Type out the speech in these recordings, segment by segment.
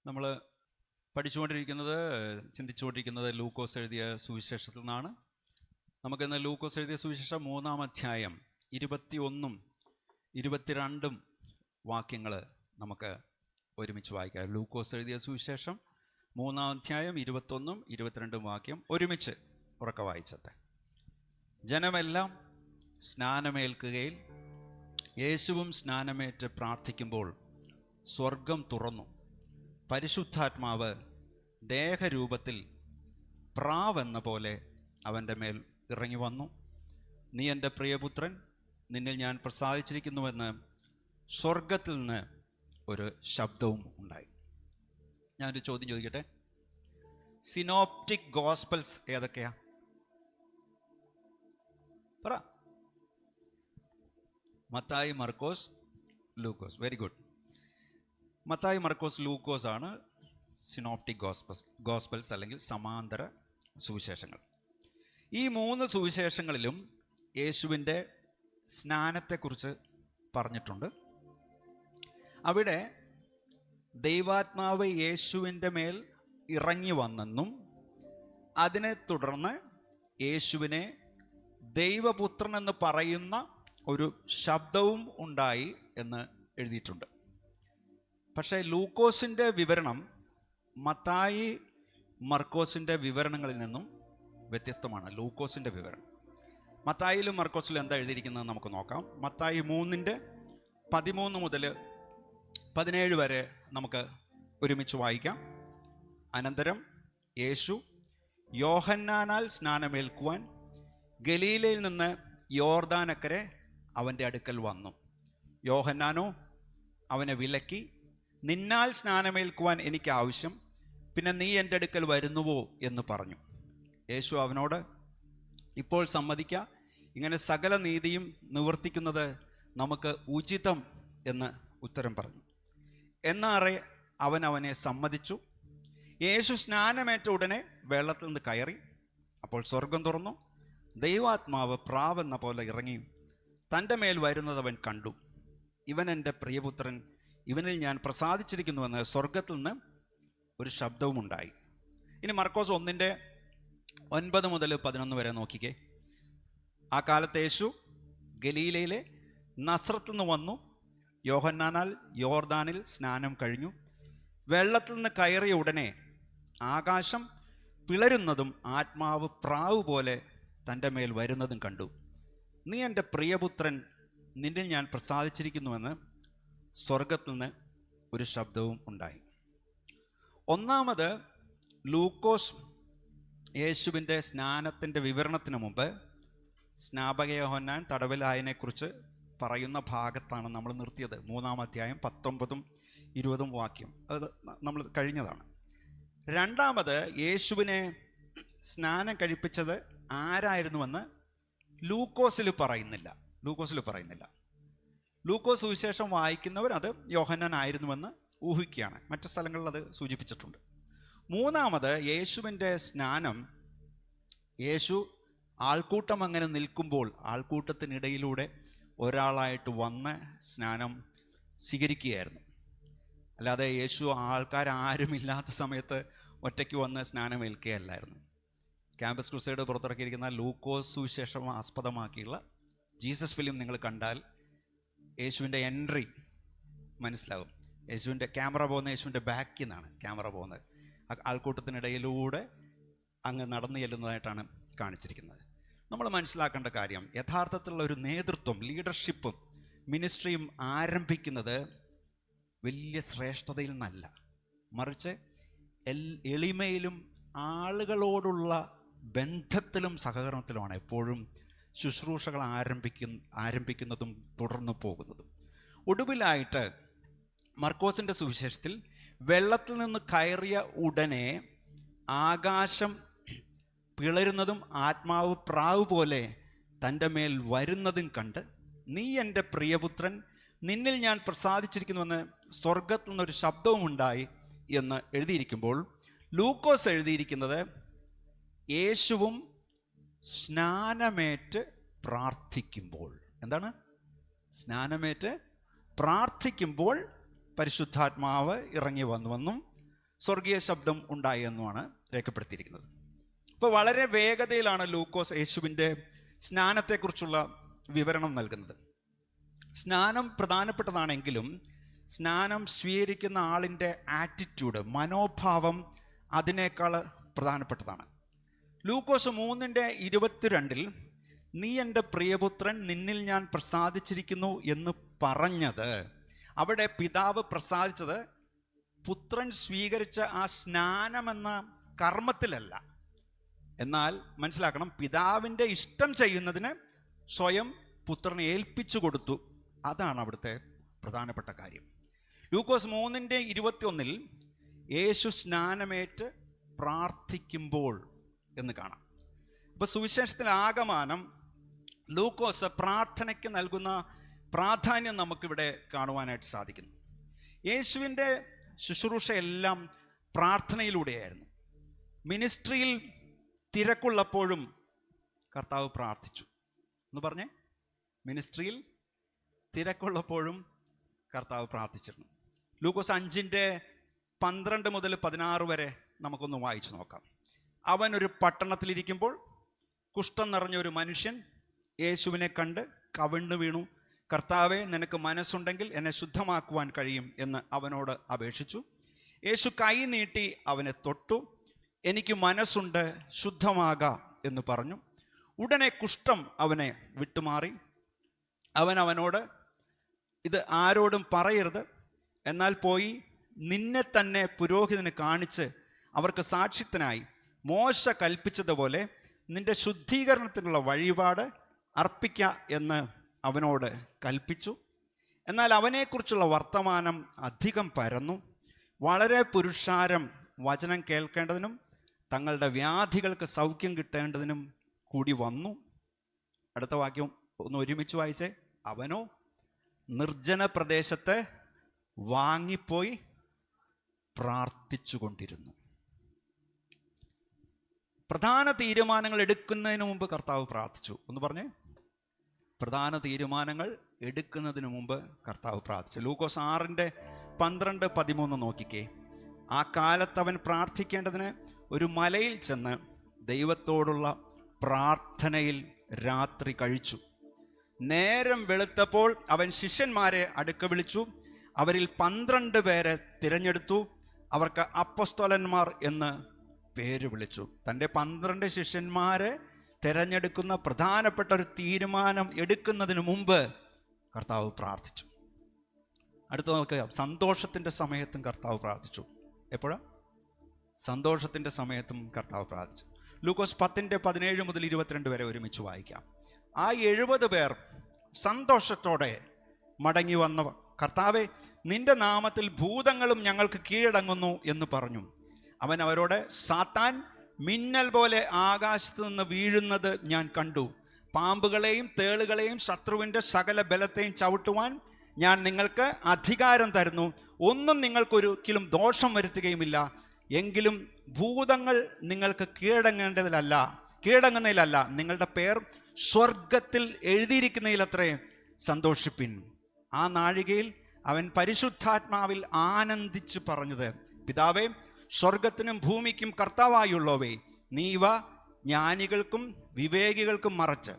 നമ്മൾ ചിന്തിച്ചുകൊണ്ടിരിക്കുന്നത് ലൂക്കോസ് എഴുതിയ സുവിശേഷത്തിൽ നിന്നാണ്. നമുക്കിന്ന് ലൂക്കോസ് എഴുതിയ സുവിശേഷം 3-ാം അധ്യായം 21-ഉം 22-ഉം വാക്യങ്ങൾ നമുക്ക് ഒരുമിച്ച് വായിക്കാം. ലൂക്കോസ് എഴുതിയ സുവിശേഷം 3-ാം അധ്യായം 21-ഉം 22-ഉം വാക്യം ഒരുമിച്ച് ഉറക്കെ വായിച്ചട്ടെ. ജനമെല്ലാം സ്നാനമേൽക്കുകയിൽ യേശുവും സ്നാനമേറ്റ് പ്രാർത്ഥിക്കുമ്പോൾ സ്വർഗം തുറന്നു. പരിശുദ്ധാത്മാവ് ദേഹരൂപത്തിൽ പ്രാവെന്ന പോലെ അവൻ്റെ മേൽ ഇറങ്ങി വന്നു. നീ എൻ്റെ പ്രിയപുത്രൻ, നിന്നിൽ ഞാൻ പ്രസാദിച്ചിരിക്കുന്നുവെന്ന് സ്വർഗത്തിൽ നിന്ന് ഒരു ശബ്ദവും ഉണ്ടായി. ഞാനൊരു ചോദ്യം ചോദിക്കട്ടെ. സിനോപ്റ്റിക് ഗോസ്പൽസ് ഏതൊക്കെയാ? പറ. മത്തായി, മർക്കോസ്, ലൂക്കോസ്. Very good. മത്തായി, മർക്കോസ്, ലൂക്കോസ് ആണ് സിനോപ്റ്റിക് ഗോസ്പൽസ് അല്ലെങ്കിൽ സമാന്തര സുവിശേഷങ്ങൾ. ഈ 3 സുവിശേഷങ്ങളിലും യേശുവിൻ്റെ സ്നാനത്തെക്കുറിച്ച് പറഞ്ഞിട്ടുണ്ട്. അവിടെ ദൈവാത്മാവ് യേശുവിൻ്റെ മേൽ ഇറങ്ങി വന്നെന്നും അതിനെ തുടർന്ന് യേശുവിനെ ദൈവപുത്രൻ എന്ന് പറയുന്ന ഒരു ശബ്ദവും ഉണ്ടായി എന്ന് എഴുതിയിട്ടുണ്ട്. പക്ഷേ ലൂക്കോസിൻ്റെ വിവരണം മത്തായി, മർക്കോസിൻ്റെ വിവരണങ്ങളിൽ നിന്നും വ്യത്യസ്തമാണ്. ലൂക്കോസിൻ്റെ വിവരണം മത്തായിലും മർക്കോസിലും എന്താ എഴുതിയിരിക്കുന്നത് നമുക്ക് നോക്കാം. മത്തായി 3-13 മുതൽ 17 വരെ നമുക്ക് ഒരുമിച്ച് വായിക്കാം. അനന്തരം യേശു യോഹന്നാനാൽ സ്നാനമേൽക്കുവാൻ ഗലീലയിൽ നിന്ന് യോർദാനക്കരെ അവൻ്റെ അടുക്കൽ വന്നു. യോഹന്നാനോ അവനെ വിലക്കി, നിന്നാൽ സ്നാനമേൽക്കുവാൻ എനിക്ക് ആവശ്യം, പിന്നെ നീ എൻ്റെ അടുക്കൽ വരുന്നുവോ എന്ന് പറഞ്ഞു. യേശു അവനോട്, ഇപ്പോൾ സമ്മതിക്കുക, ഇങ്ങനെ സകല നീതിയും നിവർത്തിക്കുന്നത് നമുക്ക് ഉചിതം എന്ന് ഉത്തരം പറഞ്ഞു. എന്നാറെ അവനെ സമ്മതിച്ചു. യേശു സ്നാനമേറ്റ ഉടനെ വെള്ളത്തിൽ നിന്ന് കയറി. അപ്പോൾ സ്വർഗം തുറന്നു. ദൈവാത്മാവ് പ്രാവെന്ന പോലെ ഇറങ്ങി തൻ്റെ മേൽ വരുന്നത് അവൻ കണ്ടു. ഇവൻ എൻ്റെ പ്രിയപുത്രൻ, ഇവനിൽ ഞാൻ പ്രസാദിച്ചിരിക്കുന്നുവെന്ന് സ്വർഗത്തിൽ നിന്ന് ഒരു ശബ്ദവും ഉണ്ടായി. ഇനി മർക്കോസ് 1-9 മുതൽ 11 വരെ നോക്കിക്കേ. ആ കാലത്ത് യേശു ഗലീലയിലെ നസ്രത്തിൽ നിന്ന് വന്നു. യോഹന്നാനാൽ യോർദാനിൽ സ്നാനം കഴിഞ്ഞു. വെള്ളത്തിൽ നിന്ന് കയറിയ ഉടനെ ആകാശം പിളരുന്നതും ആത്മാവ് പ്രാവ് പോലെ തൻ്റെ മേൽ വരുന്നതും കണ്ടു. നീ എൻ്റെ പ്രിയപുത്രൻ, നിന്നിൽ ഞാൻ പ്രസാദിച്ചിരിക്കുന്നുവെന്ന് സ്വർഗത്തിൽ നിന്ന് ഒരു ശബ്ദവും ഉണ്ടായി. ഒന്നാമത് ലൂക്കോസ് യേശുവിൻ്റെ സ്നാനത്തിൻ്റെ വിവരണത്തിന് മുമ്പ് സ്നാപക യോഹന്നാൻ തടവിലായതിനെക്കുറിച്ച് പറയുന്ന ഭാഗത്താണ് നമ്മൾ നിർത്തിയത്. 3-ാം അധ്യായം 19-ഉം 20-ഉം വാക്യം അത് നമ്മൾ കഴിഞ്ഞതാണ്. രണ്ടാമത് യേശുവിനെ സ്നാനം കഴിപ്പിച്ചത് ആരായിരുന്നുവെന്ന് ലൂക്കോസിൽ പറയുന്നില്ല. ലൂക്കോസ് സുവിശേഷം വായിക്കുന്നവർ അത് യോഹന്നാൻ ആയിരുന്നുവെന്ന് ഊഹിക്കുകയാണ്. മറ്റു സ്ഥലങ്ങളിൽ അത് സൂചിപ്പിച്ചിട്ടുണ്ട്. മൂന്നാമത് യേശുവിൻ്റെ സ്നാനം, യേശു ആൾക്കൂട്ടം അങ്ങനെ നിൽക്കുമ്പോൾ ആൾക്കൂട്ടത്തിനിടയിലൂടെ ഒരാളായിട്ട് വന്ന് സ്നാനം സ്വീകരിക്കുകയായിരുന്നു. അല്ലാതെ യേശു ആൾക്കാരാരുമില്ലാത്ത സമയത്ത് ഒറ്റയ്ക്ക് വന്ന് സ്നാനമേൽക്കുകയല്ലായിരുന്നു. ക്യാമ്പസ് ക്രൂസൈഡ് പുറത്തിറക്കിയിരിക്കുന്ന ലൂക്കോസ് സുവിശേഷം ആസ്പദമാക്കിയുള്ള ജീസസ് ഫിലിം നിങ്ങൾ കണ്ടാൽ യേശുവിൻ്റെ എൻട്രി മനസ്സിലാകും. യേശുവിൻ്റെ ക്യാമറ പോകുന്ന യേശുവിൻ്റെ ബാക്കിൽ നിന്നാണ് ക്യാമറ പോകുന്നത്. ആൾക്കൂട്ടത്തിനിടയിലൂടെ അങ്ങ് നടന്നു ചെല്ലുന്നതായിട്ടാണ് കാണിച്ചിരിക്കുന്നത്. നമ്മൾ മനസ്സിലാക്കേണ്ട കാര്യം, യഥാർത്ഥത്തിലുള്ള ഒരു നേതൃത്വം, ലീഡർഷിപ്പും മിനിസ്ട്രിയും ആരംഭിക്കുന്നത് വലിയ ശ്രേഷ്ഠതയിൽ നിന്നല്ല, മറിച്ച് എളിമയിലും ആളുകളോടുള്ള ബന്ധത്തിലും സഹകരണത്തിലുമാണ് എപ്പോഴും ശുശ്രൂഷകൾ ആരംഭിക്കുന്നതും തുടർന്നു പോകുന്നതും. ഒടുവിലായിട്ട് മർക്കോസിൻ്റെ സുവിശേഷത്തിൽ വെള്ളത്തിൽ നിന്ന് കയറിയ ഉടനെ ആകാശം പിളരുന്നതും ആത്മാവ് പ്രാവ് പോലെ തൻ്റെ മേൽ വരുന്നതും കണ്ട്, നീ എൻ്റെ പ്രിയപുത്രൻ, നിന്നിൽ ഞാൻ പ്രസാദിച്ചിരിക്കുന്നുവെന്ന് സ്വർഗത്തിൽ നിന്നൊരു ശബ്ദവും ഉണ്ടായി എന്ന് എഴുതിയിരിക്കുമ്പോൾ ലൂക്കോസ് എഴുതിയിരിക്കുന്നത് യേശുവും സ്നാനമേറ്റ് പ്രാർത്ഥിക്കുമ്പോൾ. എന്താണ്? സ്നാനമേറ്റ് പ്രാർത്ഥിക്കുമ്പോൾ പരിശുദ്ധാത്മാവ് ഇറങ്ങി വന്നുവെന്നും സ്വർഗീയ ശബ്ദം ഉണ്ടായി എന്നുമാണ് രേഖപ്പെടുത്തിയിരിക്കുന്നത്. ഇപ്പോൾ വളരെ വേഗതയിലാണ് ലൂക്കോസ് യേശുവിൻ്റെ സ്നാനത്തെക്കുറിച്ചുള്ള വിവരണം നൽകുന്നത്. സ്നാനം പ്രധാനപ്പെട്ടതാണെങ്കിലും സ്നാനം സ്വീകരിക്കുന്ന ആളിൻ്റെ ആറ്റിറ്റ്യൂഡ്, മനോഭാവം അതിനേക്കാൾ പ്രധാനപ്പെട്ടതാണ്. ലൂക്കോസ് 3:22 നീ എൻ്റെ പ്രിയപുത്രൻ, നിന്നിൽ ഞാൻ പ്രസാദിച്ചിരിക്കുന്നു എന്ന് പറഞ്ഞത്, അവിടെ പിതാവ് പ്രസാദിച്ചത് പുത്രൻ സ്വീകരിച്ച ആ സ്നാനമെന്ന കർമ്മത്തിലല്ല. എന്നാൽ മനസ്സിലാക്കണം, പിതാവിൻ്റെ ഇഷ്ടം ചെയ്യുന്നതിന് സ്വയം പുത്രനെ ഏൽപ്പിച്ചു കൊടുത്തു. അതാണ് അവിടുത്തെ പ്രധാനപ്പെട്ട കാര്യം. ലൂക്കോസ് 3:21 യേശു സ്നാനമേറ്റ് പ്രാർത്ഥിക്കുമ്പോൾ എന്ന് കാണാം. ഇപ്പോൾ സുവിശേഷത്തിൽ ആകമാനം ലൂക്കോസ് പ്രാർത്ഥനയ്ക്ക് നൽകുന്ന പ്രാധാന്യം നമുക്കിവിടെ കാണുവാനായിട്ട് സാധിക്കുന്നു. യേശുവിൻ്റെ ശുശ്രൂഷയെല്ലാം പ്രാർത്ഥനയിലൂടെയായിരുന്നു. മിനിസ്ട്രിയിൽ തിരക്കുള്ളപ്പോഴും കർത്താവ് പ്രാർത്ഥിച്ചു എന്ന് പറഞ്ഞേ. മിനിസ്ട്രിയിൽ തിരക്കുള്ളപ്പോഴും കർത്താവ് പ്രാർത്ഥിച്ചിരുന്നു. ലൂക്കോസ് 5:12 മുതൽ 16 വരെ നമുക്കൊന്ന് വായിച്ചു നോക്കാം. അവൻ ഒരു പട്ടണത്തിലിരിക്കുമ്പോൾ കുഷ്ഠം നിറഞ്ഞ ഒരു മനുഷ്യൻ യേശുവിനെ കണ്ട് കവിണ്ണു വീണു. കർത്താവെ, നിനക്ക് മനസ്സുണ്ടെങ്കിൽ എന്നെ ശുദ്ധമാക്കുവാൻ കഴിയും എന്ന് അവനോട് അപേക്ഷിച്ചു. യേശു കൈ നീട്ടി അവനെ തൊട്ടു. എനിക്ക് മനസ്സുണ്ട്, ശുദ്ധമാകാ എന്ന് പറഞ്ഞു. ഉടനെ കുഷ്ഠം അവനെ വിട്ടുമാറി. അവനോട്, ഇത് ആരോടും പറയരുത്, എന്നാൽ പോയി നിന്നെ തന്നെ പുരോഹിതന് കാണിച്ച് അവർക്ക് സാക്ഷ്യത്തിനായി മോശ കൽപ്പിച്ചതുപോലെ നിന്റെ ശുദ്ധീകരണത്തിനുള്ള വഴിപാട് അർപ്പിക്ക എന്ന് അവനോട് കൽപ്പിച്ചു. എന്നാൽ അവനെക്കുറിച്ചുള്ള വർത്തമാനം അധികം പരന്നു. വളരെ പുരുഷാരം വചനം കേൾക്കേണ്ടതിനും തങ്ങളുടെ വ്യാധികൾക്ക് സൗഖ്യം കിട്ടേണ്ടതിനും കൂടി വന്നു. അടുത്ത വാക്യം ഒന്ന് ഒരുമിച്ച് വായിച്ചേ. അവനോ നിർജ്ജന പ്രദേശത്ത് വാങ്ങിപ്പോയി പ്രാർത്ഥിച്ചു കൊണ്ടിരുന്നു. പ്രധാന തീരുമാനങ്ങൾ എടുക്കുന്നതിന് മുമ്പ് കർത്താവ് പ്രാർത്ഥിച്ചു. ഒന്ന് പറഞ്ഞേ. പ്രധാന തീരുമാനങ്ങൾ എടുക്കുന്നതിന് മുമ്പ് കർത്താവ് പ്രാർത്ഥിച്ചു. ലൂക്കോസ് 6:12-13 നോക്കിക്കേ. ആ കാലത്ത് അവൻ പ്രാർത്ഥിക്കേണ്ടതിന് ഒരു മലയിൽ ചെന്ന് ദൈവത്തോടുള്ള പ്രാർത്ഥനയിൽ രാത്രി കഴിച്ചു. നേരം വെളുത്തപ്പോൾ അവൻ ശിഷ്യന്മാരെ അടുക്ക വിളിച്ചു. അവരിൽ 12 പേരെ തിരഞ്ഞെടുത്തു. അവർക്ക് അപ്പസ്തോലന്മാർ എന്ന് പേര് വിളിച്ചു. തൻ്റെ 12 ശിഷ്യന്മാരെ തിരഞ്ഞെടുക്കുന്ന പ്രധാനപ്പെട്ട ഒരു തീരുമാനം എടുക്കുന്നതിന് മുമ്പ് കർത്താവ് പ്രാർത്ഥിച്ചു. അടുത്ത നോക്കുക. സന്തോഷത്തിൻ്റെ സമയത്തും കർത്താവ് പ്രാർത്ഥിച്ചു. എപ്പോഴാ? സന്തോഷത്തിൻ്റെ സമയത്തും കർത്താവ് പ്രാർത്ഥിച്ചു. ലൂക്കോസ് 10:17 മുതൽ 22 വരെ ഒരുമിച്ച് വായിക്കാം. ആ 70 പേർ സന്തോഷത്തോടെ മടങ്ങി വന്നവർ, കർത്താവെ, നിന്റെ നാമത്തിൽ ഭൂതങ്ങളും ഞങ്ങൾക്ക് കീഴടങ്ങുന്നു എന്ന് പറഞ്ഞു. അവൻ അവരോട്, സാത്താൻ മിന്നൽ പോലെ ആകാശത്ത് നിന്ന് വീഴുന്നത് ഞാൻ കണ്ടു. പാമ്പുകളെയും തേളുകളെയും ശത്രുവിൻ്റെ സകല ബലത്തെയും ചവിട്ടുവാൻ ഞാൻ നിങ്ങൾക്ക് അധികാരം തരുന്നു. ഒന്നും നിങ്ങൾക്കൊരിക്കലും ദോഷം വരുത്തുകയുമില്ല. എങ്കിലും ഭൂതങ്ങൾ നിങ്ങൾക്ക് കീഴടങ്ങുന്നതിലല്ല, നിങ്ങളുടെ പേർ സ്വർഗത്തിൽ എഴുതിയിരിക്കുന്നതിലത്രേ സന്തോഷിപ്പിൻ. ആ നാഴികയിൽ അവൻ പരിശുദ്ധാത്മാവിൽ ആനന്ദിച്ചു പറഞ്ഞത്, പിതാവേ, സ്വർഗത്തിനും ഭൂമിക്കും കർത്താവായുള്ളവേ, നീ ഇവ ജ്ഞാനികൾക്കും വിവേകികൾക്കും മറച്ച്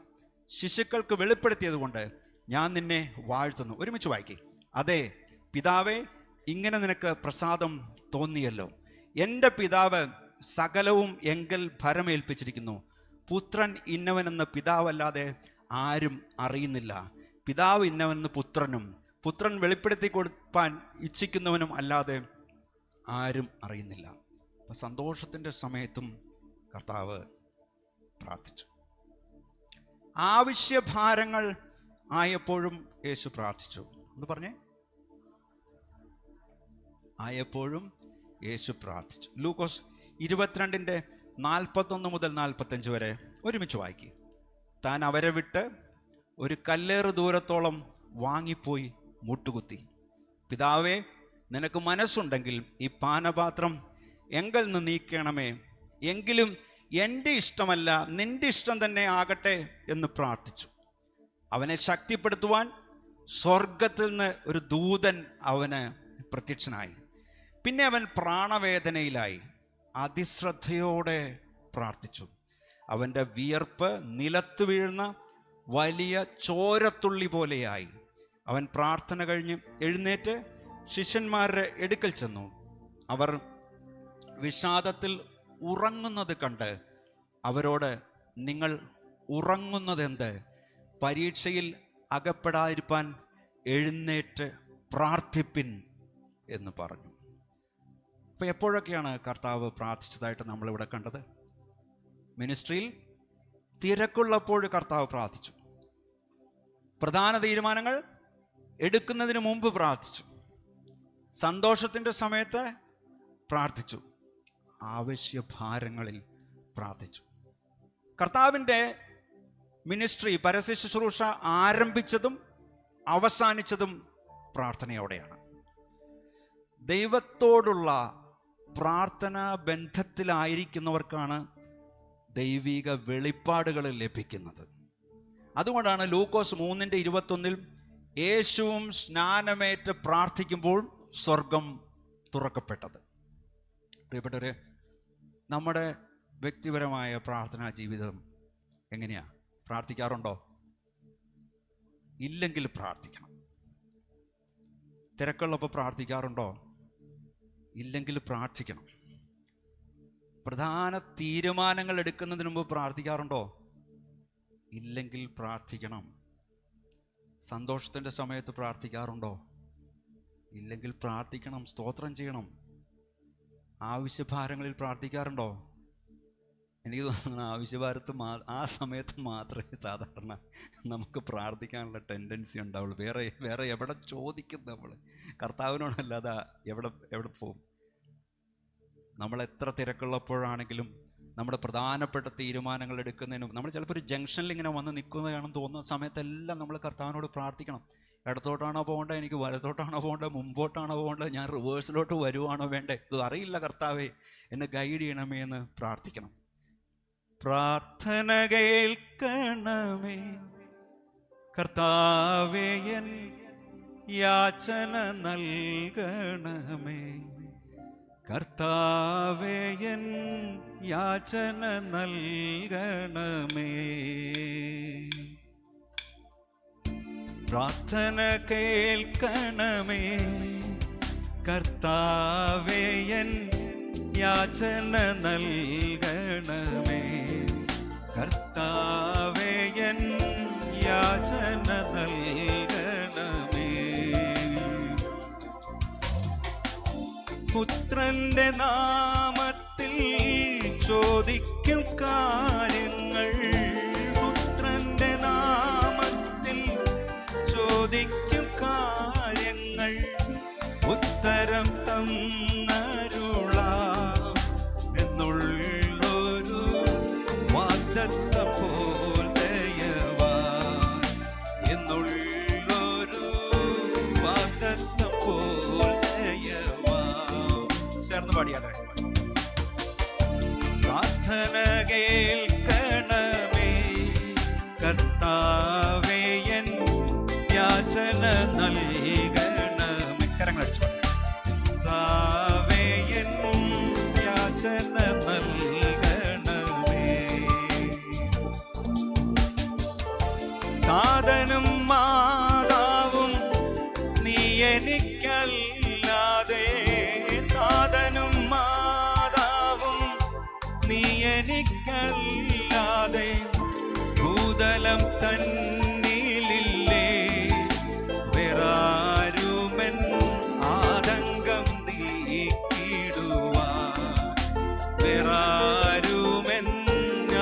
ശിശുക്കൾക്ക് വെളിപ്പെടുത്തിയത് കൊണ്ട് ഞാൻ നിന്നെ വാഴ്ത്തുന്നു. ഒരുമിച്ച് വായിക്കേ. അതെ പിതാവേ, ഇങ്ങനെ നിനക്ക് പ്രസാദം തോന്നിയല്ലോ. എൻ്റെ പിതാവ് സകലവും എങ്കൽ ഭരമേൽപ്പിച്ചിരിക്കുന്നു. പുത്രൻ ഇന്നവനെന്ന് പിതാവല്ലാതെ ആരും അറിയുന്നില്ല. പിതാവ് ഇന്നവെന്ന് പുത്രനും, പുത്രൻ വെളിപ്പെടുത്തി കൊടുപ്പാൻ ഇച്ഛിക്കുന്നവനും അല്ലാതെ ആരും അറിയുന്നില്ല. അപ്പം സന്തോഷത്തിൻ്റെ സമയത്തും കർത്താവ് പ്രാർത്ഥിച്ചു. ആവശ്യഭാരങ്ങൾ ആയപ്പോഴും യേശു പ്രാർത്ഥിച്ചു. എന്ന് പറഞ്ഞേ. ആയപ്പോഴും യേശു പ്രാർത്ഥിച്ചു. ലൂക്കോസ് 22:41 മുതൽ 45 വരെ ഒരുമിച്ച് വായിക്കും. താൻ അവരെ വിട്ട് ഒരു കല്ലേറ് ദൂരത്തോളം വാങ്ങിപ്പോയി മുട്ടുകുത്തി, പിതാവേ, നിനക്ക് മനസ്സുണ്ടെങ്കിൽ ഈ പാനപാത്രം എങ്കിൽ നിന്ന് നീക്കണമേ. എങ്കിലും എൻ്റെ ഇഷ്ടമല്ല, നിൻ്റെ ഇഷ്ടം തന്നെ ആകട്ടെ എന്ന് പ്രാർത്ഥിച്ചു. അവനെ ശക്തിപ്പെടുത്തുവാൻ സ്വർഗത്തിൽ നിന്ന് ഒരു ദൂതൻ അവന് പ്രത്യക്ഷനായി. പിന്നെ അവൻ പ്രാണവേദനയിലായി അതിശ്രദ്ധയോടെ പ്രാർത്ഥിച്ചു. അവൻ്റെ വിയർപ്പ് നിലത്ത് വീഴുന്ന വലിയ ചോരത്തുള്ളി പോലെയായി. അവൻ പ്രാർത്ഥന കഴിഞ്ഞ് എഴുന്നേറ്റ് ശിഷ്യന്മാരുടെ അടുക്കൽ ചെന്നു. അവർ വിഷാദത്തിൽ ഉറങ്ങുന്നത് കണ്ട് അവരോട്, നിങ്ങൾ ഉറങ്ങുന്നതെന്ത്? പരീക്ഷയിൽ അകപ്പെടാതിരിപ്പാൻ എഴുന്നേറ്റ് പ്രാർത്ഥിപ്പിൻ എന്ന് പറഞ്ഞു. അപ്പോൾ എപ്പോഴൊക്കെയാണ് കർത്താവ് പ്രാർത്ഥിച്ചതായിട്ട് നമ്മളിവിടെ കണ്ടത്? മിനിസ്ട്രിയിൽ തിരക്കുള്ളപ്പോൾ കർത്താവ് പ്രാർത്ഥിച്ചു. പ്രധാന തീരുമാനങ്ങൾ എടുക്കുന്നതിന് മുമ്പ് പ്രാർത്ഥിച്ചു. സന്തോഷത്തിൻ്റെ സമയത്ത് പ്രാർത്ഥിച്ചു. ആവശ്യഭാരങ്ങളിൽ പ്രാർത്ഥിച്ചു. കർത്താവിൻ്റെ മിനിസ്ട്രി, പരസ്യ ശുശ്രൂഷ ആരംഭിച്ചതും അവസാനിച്ചതും പ്രാർത്ഥനയോടെയാണ്. ദൈവത്തോടുള്ള പ്രാർത്ഥനാ ബന്ധത്തിലായിരിക്കുന്നവർക്കാണ് ദൈവിക വെളിപ്പാടുകൾ ലഭിക്കുന്നത്. അതുകൊണ്ടാണ് ലൂക്കോസ് 3:21 യേശുവും സ്നാനമേറ്റ് പ്രാർത്ഥിക്കുമ്പോൾ സ്വർഗം തുറക്കപ്പെട്ടത്. പ്രിയപ്പെട്ടവരെ, നമ്മുടെ വ്യക്തിപരമായ പ്രാർത്ഥനാ ജീവിതം എങ്ങനെയാ? പ്രാർത്ഥിക്കാറുണ്ടോ? ഇല്ലെങ്കിൽ പ്രാർത്ഥിക്കണം. തിരക്കുള്ളപ്പോൾ പ്രാർത്ഥിക്കാറുണ്ടോ? ഇല്ലെങ്കിൽ പ്രാർത്ഥിക്കണം. പ്രധാന തീരുമാനങ്ങൾ എടുക്കുന്നതിന് മുമ്പ് പ്രാർത്ഥിക്കാറുണ്ടോ? ഇല്ലെങ്കിൽ പ്രാർത്ഥിക്കണം. സന്തോഷത്തിൻ്റെ സമയത്ത് പ്രാർത്ഥിക്കാറുണ്ടോ? ഇല്ലെങ്കിൽ പ്രാർത്ഥിക്കണം. സ്തോത്രം ചെയ്യണം. ആവശ്യഭാരങ്ങളിൽ പ്രാർത്ഥിക്കാറുണ്ടോ? എനിക്ക് തോന്നുന്നു ആവശ്യഭാരത്ത് ആ സമയത്ത് മാത്രമേ സാധാരണ നമുക്ക് പ്രാർത്ഥിക്കാനുള്ള ടെൻഡൻസി ഉണ്ടാവുള്ളൂ. വേറെ എവിടെ ചോദിക്കും? നമ്മൾ കർത്താവിനോടല്ലാതെ എവിടെ പോകും? നമ്മൾ എത്ര തിരക്കുള്ളപ്പോഴാണെങ്കിലും നമ്മുടെ പ്രധാനപ്പെട്ട തീരുമാനങ്ങൾ എടുക്കുന്നതിനും, നമ്മൾ ചിലപ്പോൾ ഒരു ജംഗ്ഷനിൽ ഇങ്ങനെ വന്ന് നിൽക്കുന്നതാണെന്ന് തോന്നുന്ന സമയത്തെല്ലാം നമ്മൾ കർത്താവിനോട് പ്രാർത്ഥിക്കണം. ഇടത്തോട്ടാണോ പോകേണ്ടത്? എനിക്ക് വലത്തോട്ടാണോ പോകേണ്ടത്? മുമ്പോട്ടാണോ പോകേണ്ടത്? ഞാൻ റിവേഴ്സിലോട്ട് വരുവാണോ വേണ്ടേ? ഇത് അറിയില്ല കർത്താവേ, എന്നെ ഗൈഡ് ചെയ്യണമേ എന്ന് പ്രാർത്ഥിക്കണം. പ്രാർത്ഥന കേൾക്കണമേ കർത്താവേ, എൻ യാചന നൽകണമേ. കർത്താവേ, എൻ യാചന നൽകണമേ. പ്രാർത്ഥന കേൾക്കണമേ കർത്താവേ, എൻ യാചന നൽകണമേ. കർത്താവേ, എൻ യാചന നൽകണമേ. പുത്രന്റെ നാമത്തിൽ ചോദിക്കും കാര്യങ്ങൾ, പുത്രന്റെ നാമത്തിൽ ചോദിക്കും കാര്യങ്ങൾ ഉത്തരം തന്നരുളാം എന്നുള്ളൊരു വാഗ്ദത്തം പോൽ ദയവാ, എന്നുള്ളൊരു വാഗ്ദത്തം പോൽ ദയവാ. ചേർന്ന് പാടിയാട്ടെ. പ്രാർത്ഥന കേൾക്കണമേ കർത്താവേ, എൻ യാചന നൽകണമേ. കരങ്ങളടിച്ചു. കർത്താവേ, എൻ യാചന നൽകണമേ. താതനും മാതാവും നീ എനിക്കല്ലാതെ, താതനും മാതാവും നീ എനിക്കല്ലാതെ ഭൂതലം തന്നിലില്ലേ. വേറാരുമെൻ ആതങ്കം നീക്കിടുവാൻ, വേറാരുമെൻ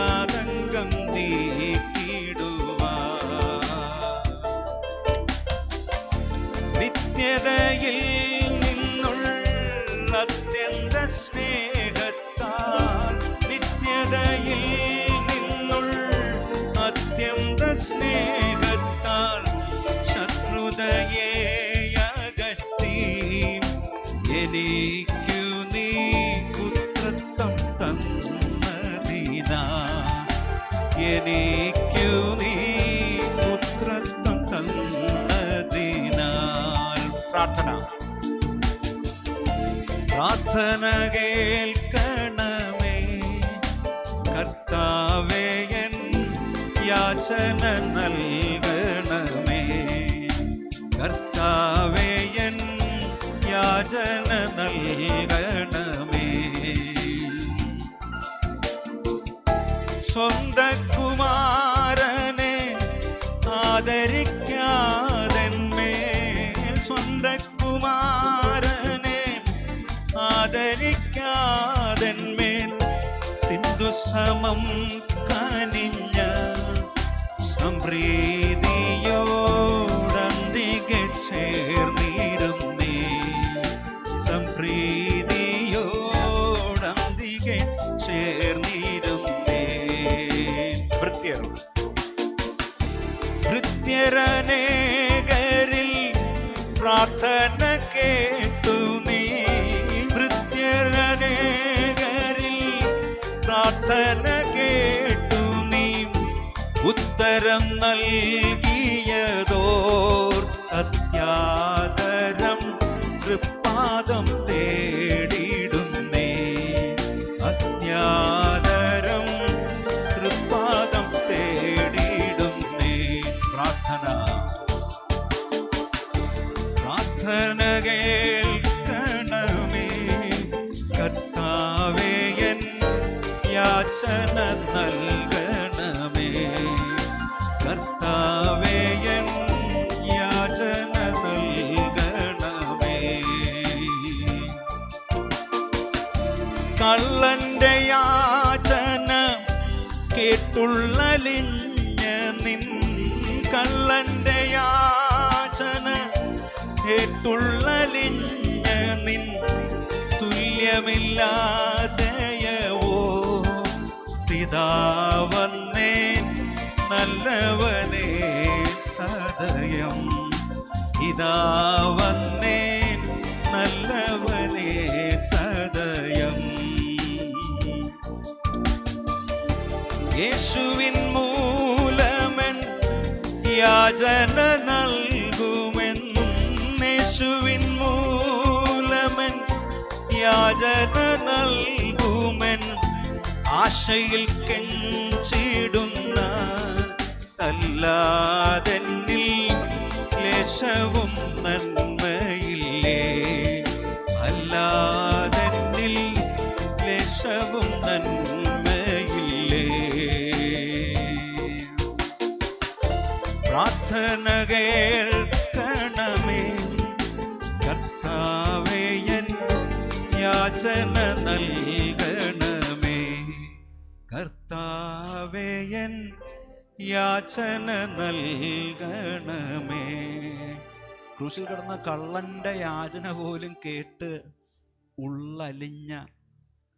ആതങ്കം നീക്കിടുവാൻ. നിത്യതയിൽ നിന്നുള്ള അത്യന്ത സ്നേഹത്താൽ, നിത്യതയിൽ നിന്നുള്ള അത്യന്ത സ്നേഹത്താൽ ശത്രുതയെ അകറ്റി എനിക്കു നീ പുത്രത്വം തന്നതിനാ, എനിക്കു നീ പുത്രത്വം തന്നതിനാൽ. പ്രാർത്ഥന. പ്രാർത്ഥന കേൾക്കണമേ കർത്താവേ, എൻ യാചന നൽകണമേ. കർത്താവേ, എൻ യാചന നൽകണമേ. സ്വന്ത കുമാരനെ ആദരിക്കാതെന്മേൽ, സ്വന്ത കുമാരനെ ആദരിക്കാതെന്മേൽ സിന്ധു സമം കനിഞ്ഞ സംപ്രീതിയോടന്തികെ ചേർന്നിരുന്നേ. സംപ്രീതിയോടന്തികെ ചേർന്നിരുന്നേ. ഭൃത്യരനേകരിൽ പ്രാർത്ഥന കേട്ടു നീ. ഭൃത്യരനേകരിൽ പ്രാർത്ഥന കേട്ടു നീ. ഉത്തരം നൽകിയതോർ അത്യാദരം തൃപ്പാദം തേടിടുന്നേ. അത്യാദരം തൃപ്പാദം തേടിടുന്നേ. പ്രാർത്ഥന കേൾക്കണമേ കർത്താവേ, എൻ യാചന നൽകണമേ. കർത്താവേ, എൻ യാചന നൽകണമേ. കള്ളന്റെ യാചന കേട്ടുള്ളലിഞ്ഞ നിൻ. കള്ളന്റെ യാചന കേട്ടുള്ളലിഞ്ഞ നിൻ. തുല്യമില്ലാതെയവോ പിതാവന്നേൻ നല്ലവനേ സദയം. പിതാവന്നേൻ നല്ലവനേ സദയം. യേശുവിൻ മൂലമൻ യാചന നൽകുമെൻ. യേശുവിൻ മൂലമൻ യാചന നൽകുമെൻ. ആശയിൽ കെഞ്ചിടുന്ന അല്ലാതെന്നിൽ ലേശവും നന്മയില്ലേ. അല്ലാതെന്നിൽ ലേശവും നന്മയില്ലേ. പ്രാർത്ഥന കേൾക്കണമേ കർത്താവേ, എൻ യാചന നൽകണമേ. കർത്താവേ, എൻ യാചന നൽകണമേ. ക്രൂശിൽ കിടന്ന കള്ളന്റെ യാചന പോലും കേട്ട് ഉള്ളലിഞ്ഞ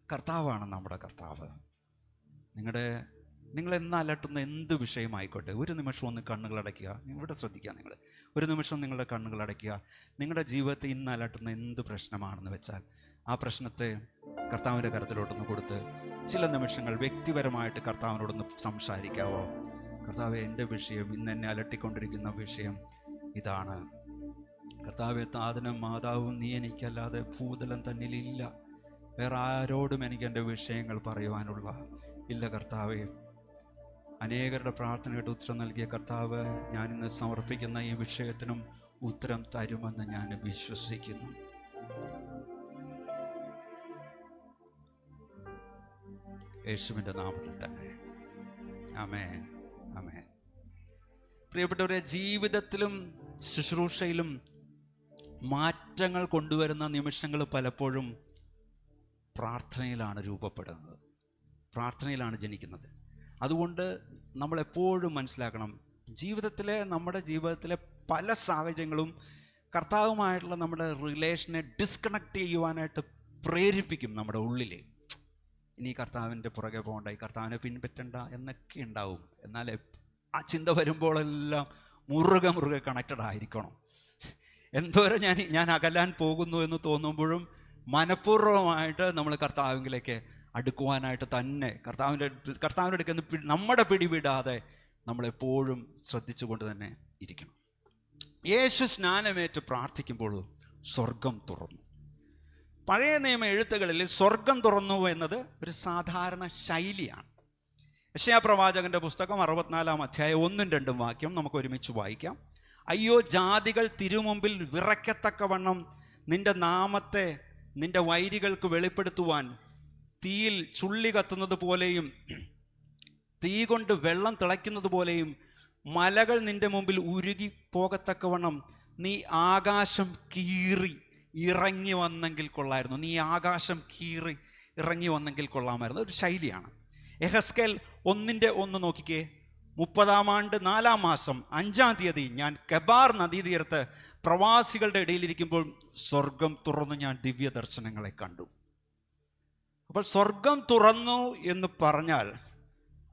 കർത്താവാണ് നമ്മുടെ കർത്താവ്. നിങ്ങളെന്ന് അലട്ടുന്ന എന്ത് വിഷയമായിക്കോട്ടെ, ഒരു നിമിഷം ഒന്ന് കണ്ണുകളടയ്ക്കുക. ഇവിടെ ശ്രദ്ധിക്കുക. ഒരു നിമിഷം നിങ്ങളുടെ കണ്ണുകളടയ്ക്കുക. നിങ്ങളുടെ ജീവിതത്തെ ഇന്ന് അലട്ടുന്ന എന്ത് പ്രശ്നമാണെന്ന് വെച്ചാൽ ആ പ്രശ്നത്തെ കർത്താവിൻ്റെ കരത്തിലോട്ടൊന്ന് കൊടുത്ത് ചില നിമിഷങ്ങൾ വ്യക്തിപരമായിട്ട് കർത്താവിനോടൊന്ന് സംസാരിക്കാവോ? കർത്താവെ, എൻ്റെ വിഷയം, ഇന്ന് എന്നെ അലട്ടിക്കൊണ്ടിരിക്കുന്ന വിഷയം ഇതാണ്. കർത്താവെ, താതനും മാതാവും നീ എനിക്കല്ലാതെ ഭൂതലം തന്നിലില്ല. വേറെ ആരോടും എനിക്ക് എൻ്റെ വിഷയങ്ങൾ പറയുവാനുള്ള ഇല്ല. കർത്താവെ, അനേകരുടെ പ്രാർത്ഥനയുടെ ഉത്തരം നൽകിയ കർത്താവ്, ഞാനിന്ന് സമർപ്പിക്കുന്ന ഈ വിഷയത്തിനും ഉത്തരം തരുമെന്ന് ഞാൻ വിശ്വസിക്കുന്നു. യേശുവിൻ്റെ നാമത്തിൽ തന്നെ. ആമേൻ, ആമേൻ. പ്രിയപ്പെട്ടവരെ, ജീവിതത്തിലും ശുശ്രൂഷയിലും മാറ്റങ്ങൾ കൊണ്ടുവരുന്ന നിമിഷങ്ങൾ പലപ്പോഴും പ്രാർത്ഥനയിലാണ് രൂപപ്പെടുന്നത്, പ്രാർത്ഥനയിലാണ് ജനിക്കുന്നത്. അതുകൊണ്ട് നമ്മളെപ്പോഴും മനസ്സിലാക്കണം, നമ്മുടെ ജീവിതത്തിലെ പല സാഹചര്യങ്ങളും കർത്താവുമായിട്ടുള്ള നമ്മുടെ റിലേഷനെ ഡിസ്കണക്ട് ചെയ്യുവാനായിട്ട് പ്രേരിപ്പിക്കും. നമ്മുടെ ഉള്ളിൽ ഇനി കർത്താവിൻ്റെ പുറകെ പോകണ്ട, ഈ കർത്താവിനെ പിൻപറ്റണ്ട എന്നൊക്കെ ഉണ്ടാവും. എന്നാൽ ആ ചിന്ത വരുമ്പോഴെല്ലാം മുറുകെ കണക്റ്റഡ് ആയിരിക്കണം. എന്തോരം ഞാൻ അകലാൻ പോകുന്നു എന്ന് തോന്നുമ്പോഴും മനഃപൂർവ്വമായിട്ട് നമ്മൾ കർത്താവിലേക്ക് അടുക്കുവാനായിട്ട് തന്നെ കർത്താവിൻ്റെ അടുക്കൽ നമ്മുടെ പിടിവിടാതെ നമ്മളെപ്പോഴും ശ്രദ്ധിച്ചുകൊണ്ട് തന്നെ ഇരിക്കണം. യേശു സ്നാനമേറ്റ് പ്രാർത്ഥിക്കുമ്പോൾ സ്വർഗം തുറന്നു. പഴയ നിയമ എഴുത്തുകളിൽ സ്വർഗം തുറന്നു എന്നത് ഒരു സാധാരണ ശൈലിയാണ്. യെശയ്യാ പ്രവാചകന്റെ പുസ്തകം 64 അധ്യായം 1-2 വാക്യം നമുക്ക് ഒരുമിച്ച് വായിക്കാം. അയ്യോ, ജാതികൾ തിരുമുമ്പിൽ വിറയ്ക്കത്തക്കവണ്ണം നിന്റെ നാമത്തെ നിന്റെ വൈരികൾക്ക് വെളിപ്പെടുത്തുവാൻ തീയിൽ ചുള്ളി കത്തുന്നത് പോലെയും തീ കൊണ്ട് വെള്ളം തിളയ്ക്കുന്നത് പോലെയും മലകൾ നിന്റെ മുമ്പിൽ ഉരുകി പോകത്തക്കവണ്ണം നീ ആകാശം കീറി ഇറങ്ങി വന്നെങ്കിൽ കൊള്ളായിരുന്നു. നീ ആകാശം കീറി ഇറങ്ങി വന്നെങ്കിൽ കൊള്ളാമായിരുന്നു. ഒരു ശൈലിയാണ്. യെഹെസ്കേൽ 1:1 നോക്കിക്കേ. 30-ാം ആണ്ട് 4-ാം മാസം 5-ാം തീയതി ഞാൻ കെബാർ നദീതീരത്ത് പ്രവാസികളുടെ ഇടയിലിരിക്കുമ്പോൾ സ്വർഗം തുറന്നു ഞാൻ ദിവ്യ ദർശനങ്ങളെ കണ്ടു. അപ്പോൾ സ്വർഗം തുറന്നു എന്ന് പറഞ്ഞാൽ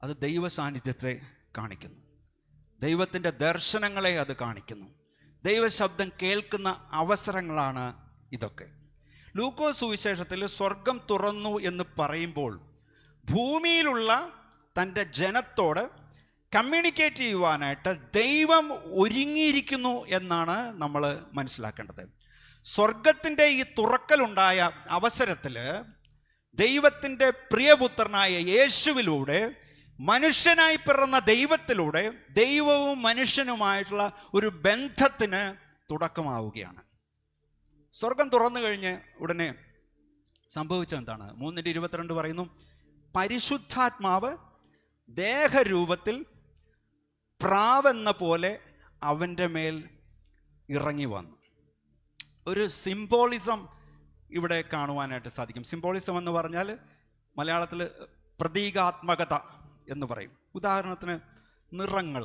അത് ദൈവ സാന്നിധ്യത്തെ കാണിക്കുന്നു, ദൈവത്തിൻ്റെ ദർശനങ്ങളെ അത് കാണിക്കുന്നു, ദൈവശബ്ദം കേൾക്കുന്ന അവസരങ്ങളാണ് ഇതൊക്കെ. ലൂക്കോസ് സുവിശേഷത്തിൽ സ്വർഗം തുറന്നു എന്ന് പറയുമ്പോൾ ഭൂമിയിലുള്ള തൻ്റെ ജനത്തോട് കമ്മ്യൂണിക്കേറ്റ് ചെയ്യുവാനായിട്ട് ദൈവം ഒരുങ്ങിയിരിക്കുന്നു എന്നാണ് നമ്മൾ മനസ്സിലാക്കേണ്ടത്. സ്വർഗത്തിൻ്റെ ഈ തുറക്കലുണ്ടായ അവസരത്തിൽ ദൈവത്തിൻ്റെ പ്രിയപുത്രനായ യേശുവിലൂടെ, മനുഷ്യനായി പിറന്ന ദൈവത്തിലൂടെ ദൈവവും മനുഷ്യനുമായിട്ടുള്ള ഒരു ബന്ധത്തിന് തുടക്കമാവുകയാണ്. സ്വർഗം തുറന്നു കഴിഞ്ഞ് ഉടനെ സംഭവിച്ചെന്താണ്? 3:22 പറയുന്നു, പരിശുദ്ധാത്മാവ് ദേഹരൂപത്തിൽ പ്രാവെന്ന പോലെ അവൻ്റെ മേൽ ഇറങ്ങി വന്നു. ഒരു സിംബോളിസം ഇവിടെ കാണുവാനായിട്ട് സാധിക്കും. സിംബോളിസം എന്ന് പറഞ്ഞാൽ മലയാളത്തിൽ പ്രതീകാത്മകത എന്ന് പറയും. ഉദാഹരണത്തിന് നിറങ്ങൾ,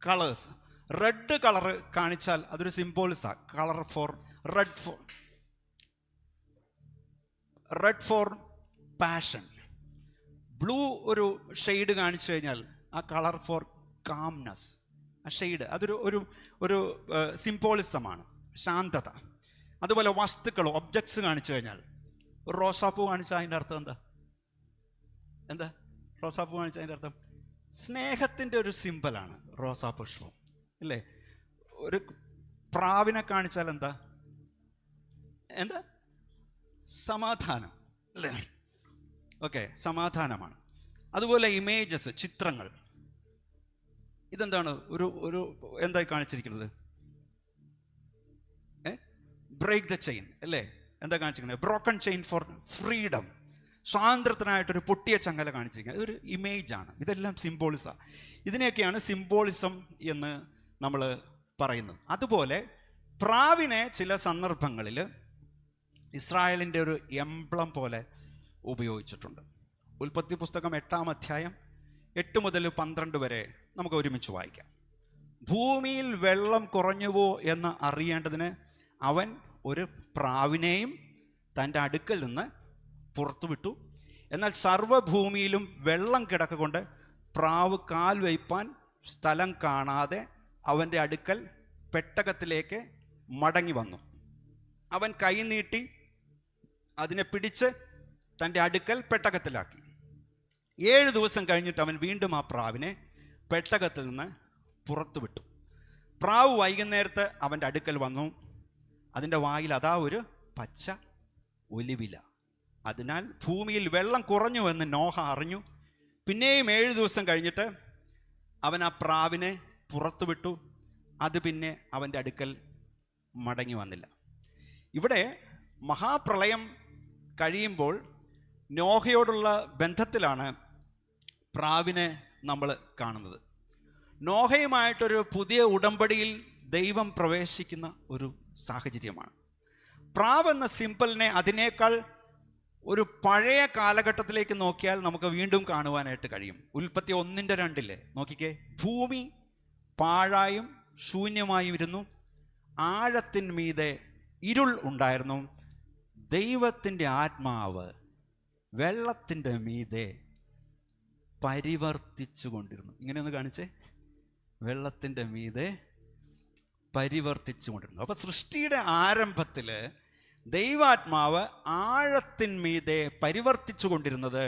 കളേഴ്സ്. റെഡ് കളറ് കാണിച്ചാൽ അതൊരു സിംബോളിസാണ്. Colour for red for passion. Blue ഒരു ഷെയ്ഡ് കാണിച്ചു കഴിഞ്ഞാൽ ആ കളർ ഫോർ കാംനെസ്, ആ ഷെയ്ഡ് അതൊരു ഒരു ഒരു സിംബോളിസമാണ്, ശാന്തത. അതുപോലെ വസ്തുക്കൾ, ഒബ്ജക്ട്സ് കാണിച്ചു കഴിഞ്ഞാൽ, ഒരു റോസാപ്പൂ കാണിച്ചാൽ അതിൻ്റെ അർത്ഥം എന്താ? റോസാപ്പൂ കാണിച്ചാൽ അതിൻ്റെ അർത്ഥം സ്നേഹത്തിൻ്റെ ഒരു സിമ്പലാണ് റോസാപുഷ്പം, അല്ലേ? ഒരു പ്രാവിനെ കാണിച്ചാൽ എന്താ? സമാധാനം, അല്ലേ? ഓക്കെ, സമാധാനമാണ്. അതുപോലെ ഇമേജസ്, ചിത്രങ്ങൾ, ഇതെന്താണ്? ഒരു എന്തായി കാണിച്ചിരിക്കുന്നത്? ബ്രേക്ക് ദ ചെയിൻ, അല്ലേ? എന്താ കാണിച്ചിരിക്കുന്നത്? Broken chain for freedom. സ്വാതന്ത്ര്യത്തിനായിട്ടൊരു പൊട്ടിയ ചങ്ങല കാണിച്ചിരിക്കുന്നത്. ഇതൊരു ഇമേജാണ്. ഇതെല്ലാം സിംബോളിസമാണ്. ഇതിനെയൊക്കെയാണ് സിംബോളിസം എന്ന് നമ്മൾ പറയുന്നത്. അതുപോലെ പ്രാവിനെ ചില സന്ദർഭങ്ങളിൽ ഇസ്രായേലിൻ്റെ ഒരു എംബ്ലം പോലെ ഉപയോഗിച്ചിട്ടുണ്ട്. ഉൽപ്പത്തി പുസ്തകം 8-ാം അധ്യായം 8 മുതൽ 12 വരെ നമുക്ക് ഒരുമിച്ച് വായിക്കാം. ഭൂമിയിൽ വെള്ളം കുറഞ്ഞുവോ എന്ന് അറിയേണ്ടതിന് അവൻ ഒരു പ്രാവിനെയും തൻ്റെ അടുക്കൽ നിന്ന് പുറത്തുവിട്ടു. എന്നാൽ സർവ്വഭൂമിയിലും വെള്ളം കിടക്കൊണ്ട് പ്രാവ് കാൽ വയ്പ്പാൻ സ്ഥലം കാണാതെ അവൻ്റെ അടുക്കൽ പെട്ടകത്തിലേക്ക് മടങ്ങി വന്നു. അവൻ കൈ നീട്ടി അതിനെ പിടിച്ച് തൻ്റെ അടുക്കൽ പെട്ടകത്തിലാക്കി. 7 ദിവസം കഴിഞ്ഞിട്ട് അവൻ വീണ്ടും ആ പ്രാവിനെ പെട്ടകത്തിൽ നിന്ന് പുറത്തു വിട്ടു. പ്രാവ് വൈകുന്നേരത്ത് അവൻ്റെ അടുക്കൽ വന്നു. അതിൻ്റെ വായിൽ അതാ ഒരു പച്ച ഒലിവില. അതിനാൽ ഭൂമിയിൽ വെള്ളം കുറഞ്ഞുവെന്ന് നോഹ അറിഞ്ഞു. പിന്നെയും 7 ദിവസം കഴിഞ്ഞിട്ട് അവൻ ആ പ്രാവിനെ പുറത്തു വിട്ടു. അത് പിന്നെ അവൻ്റെ അടുക്കൽ മടങ്ങി വന്നില്ല. ഇവിടെ മഹാപ്രളയം കഴിയുമ്പോൾ നോഹയോടുള്ള ബന്ധത്തിലാണ് പ്രാവിനെ നമ്മൾ കാണുന്നത്. നോഹയുമായിട്ടൊരു പുതിയ ഉടമ്പടിയിൽ ദൈവം പ്രവേശിക്കുന്ന ഒരു സാഹചര്യമാണ്. പ്രാവ് എന്ന സിംബലിനെ അതിനേക്കാൾ ഒരു പഴയ കാലഘട്ടത്തിലേക്ക് നോക്കിയാൽ നമുക്ക് വീണ്ടും കാണുവാനായിട്ട് കഴിയും. ഉൽപ്പത്തി 1:2 നോക്കിക്കേ. ഭൂമി പാഴായും ശൂന്യമായും ഇരുന്നു, ആഴത്തിന്മീതെ ഇരുൾ ഉണ്ടായിരുന്നു, ദൈവത്തിൻ്റെ ആത്മാവ് വെള്ളത്തിൻ്റെ മീതെ പരിവർത്തിച്ചു കൊണ്ടിരുന്നു. ഇങ്ങനെയൊന്ന് കാണിച്ചേ. വെള്ളത്തിൻ്റെ മീതെ പരിവർത്തിച്ചു കൊണ്ടിരുന്നു. അപ്പോൾ സൃഷ്ടിയുടെ ആരംഭത്തിൽ ദൈവാത്മാവ് ആഴത്തിന്മീതെ പരിവർത്തിച്ചു കൊണ്ടിരുന്നത്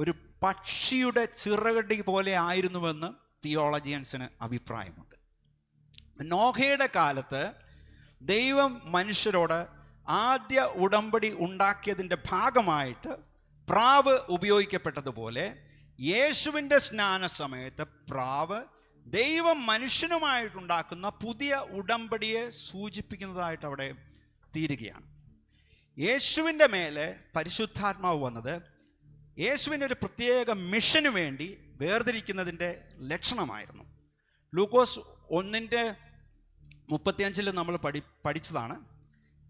ഒരു പക്ഷിയുടെ ചിറകടി പോലെ ആയിരുന്നുവെന്ന് തിയോളജിയൻസിന് അഭിപ്രായമുണ്ട്. നോഹയുടെ കാലത്ത് ദൈവം മനുഷ്യരോട് ആദ്യ ഉടമ്പടി ഉണ്ടാക്കിയതിൻ്റെ ഭാഗമായിട്ട് പ്രാവ് ഉപയോഗിക്കപ്പെട്ടതുപോലെ യേശുവിൻ്റെ സ്നാന സമയത്ത് പ്രാവ് ദൈവം മനുഷ്യനുമായിട്ടുണ്ടാക്കുന്ന പുതിയ ഉടമ്പടിയെ സൂചിപ്പിക്കുന്നതായിട്ട് അവിടെ തീരുകയാണ്. യേശുവിൻ്റെ മേലെ പരിശുദ്ധാത്മാവ് വന്നത് യേശുവിൻ്റെ ഒരു പ്രത്യേക മിഷന് വേണ്ടി വേർതിരിക്കുന്നതിൻ്റെ ലക്ഷണമായിരുന്നു. ലൂക്കോസ് 1:35 നമ്മൾ പഠിച്ചതാണ്.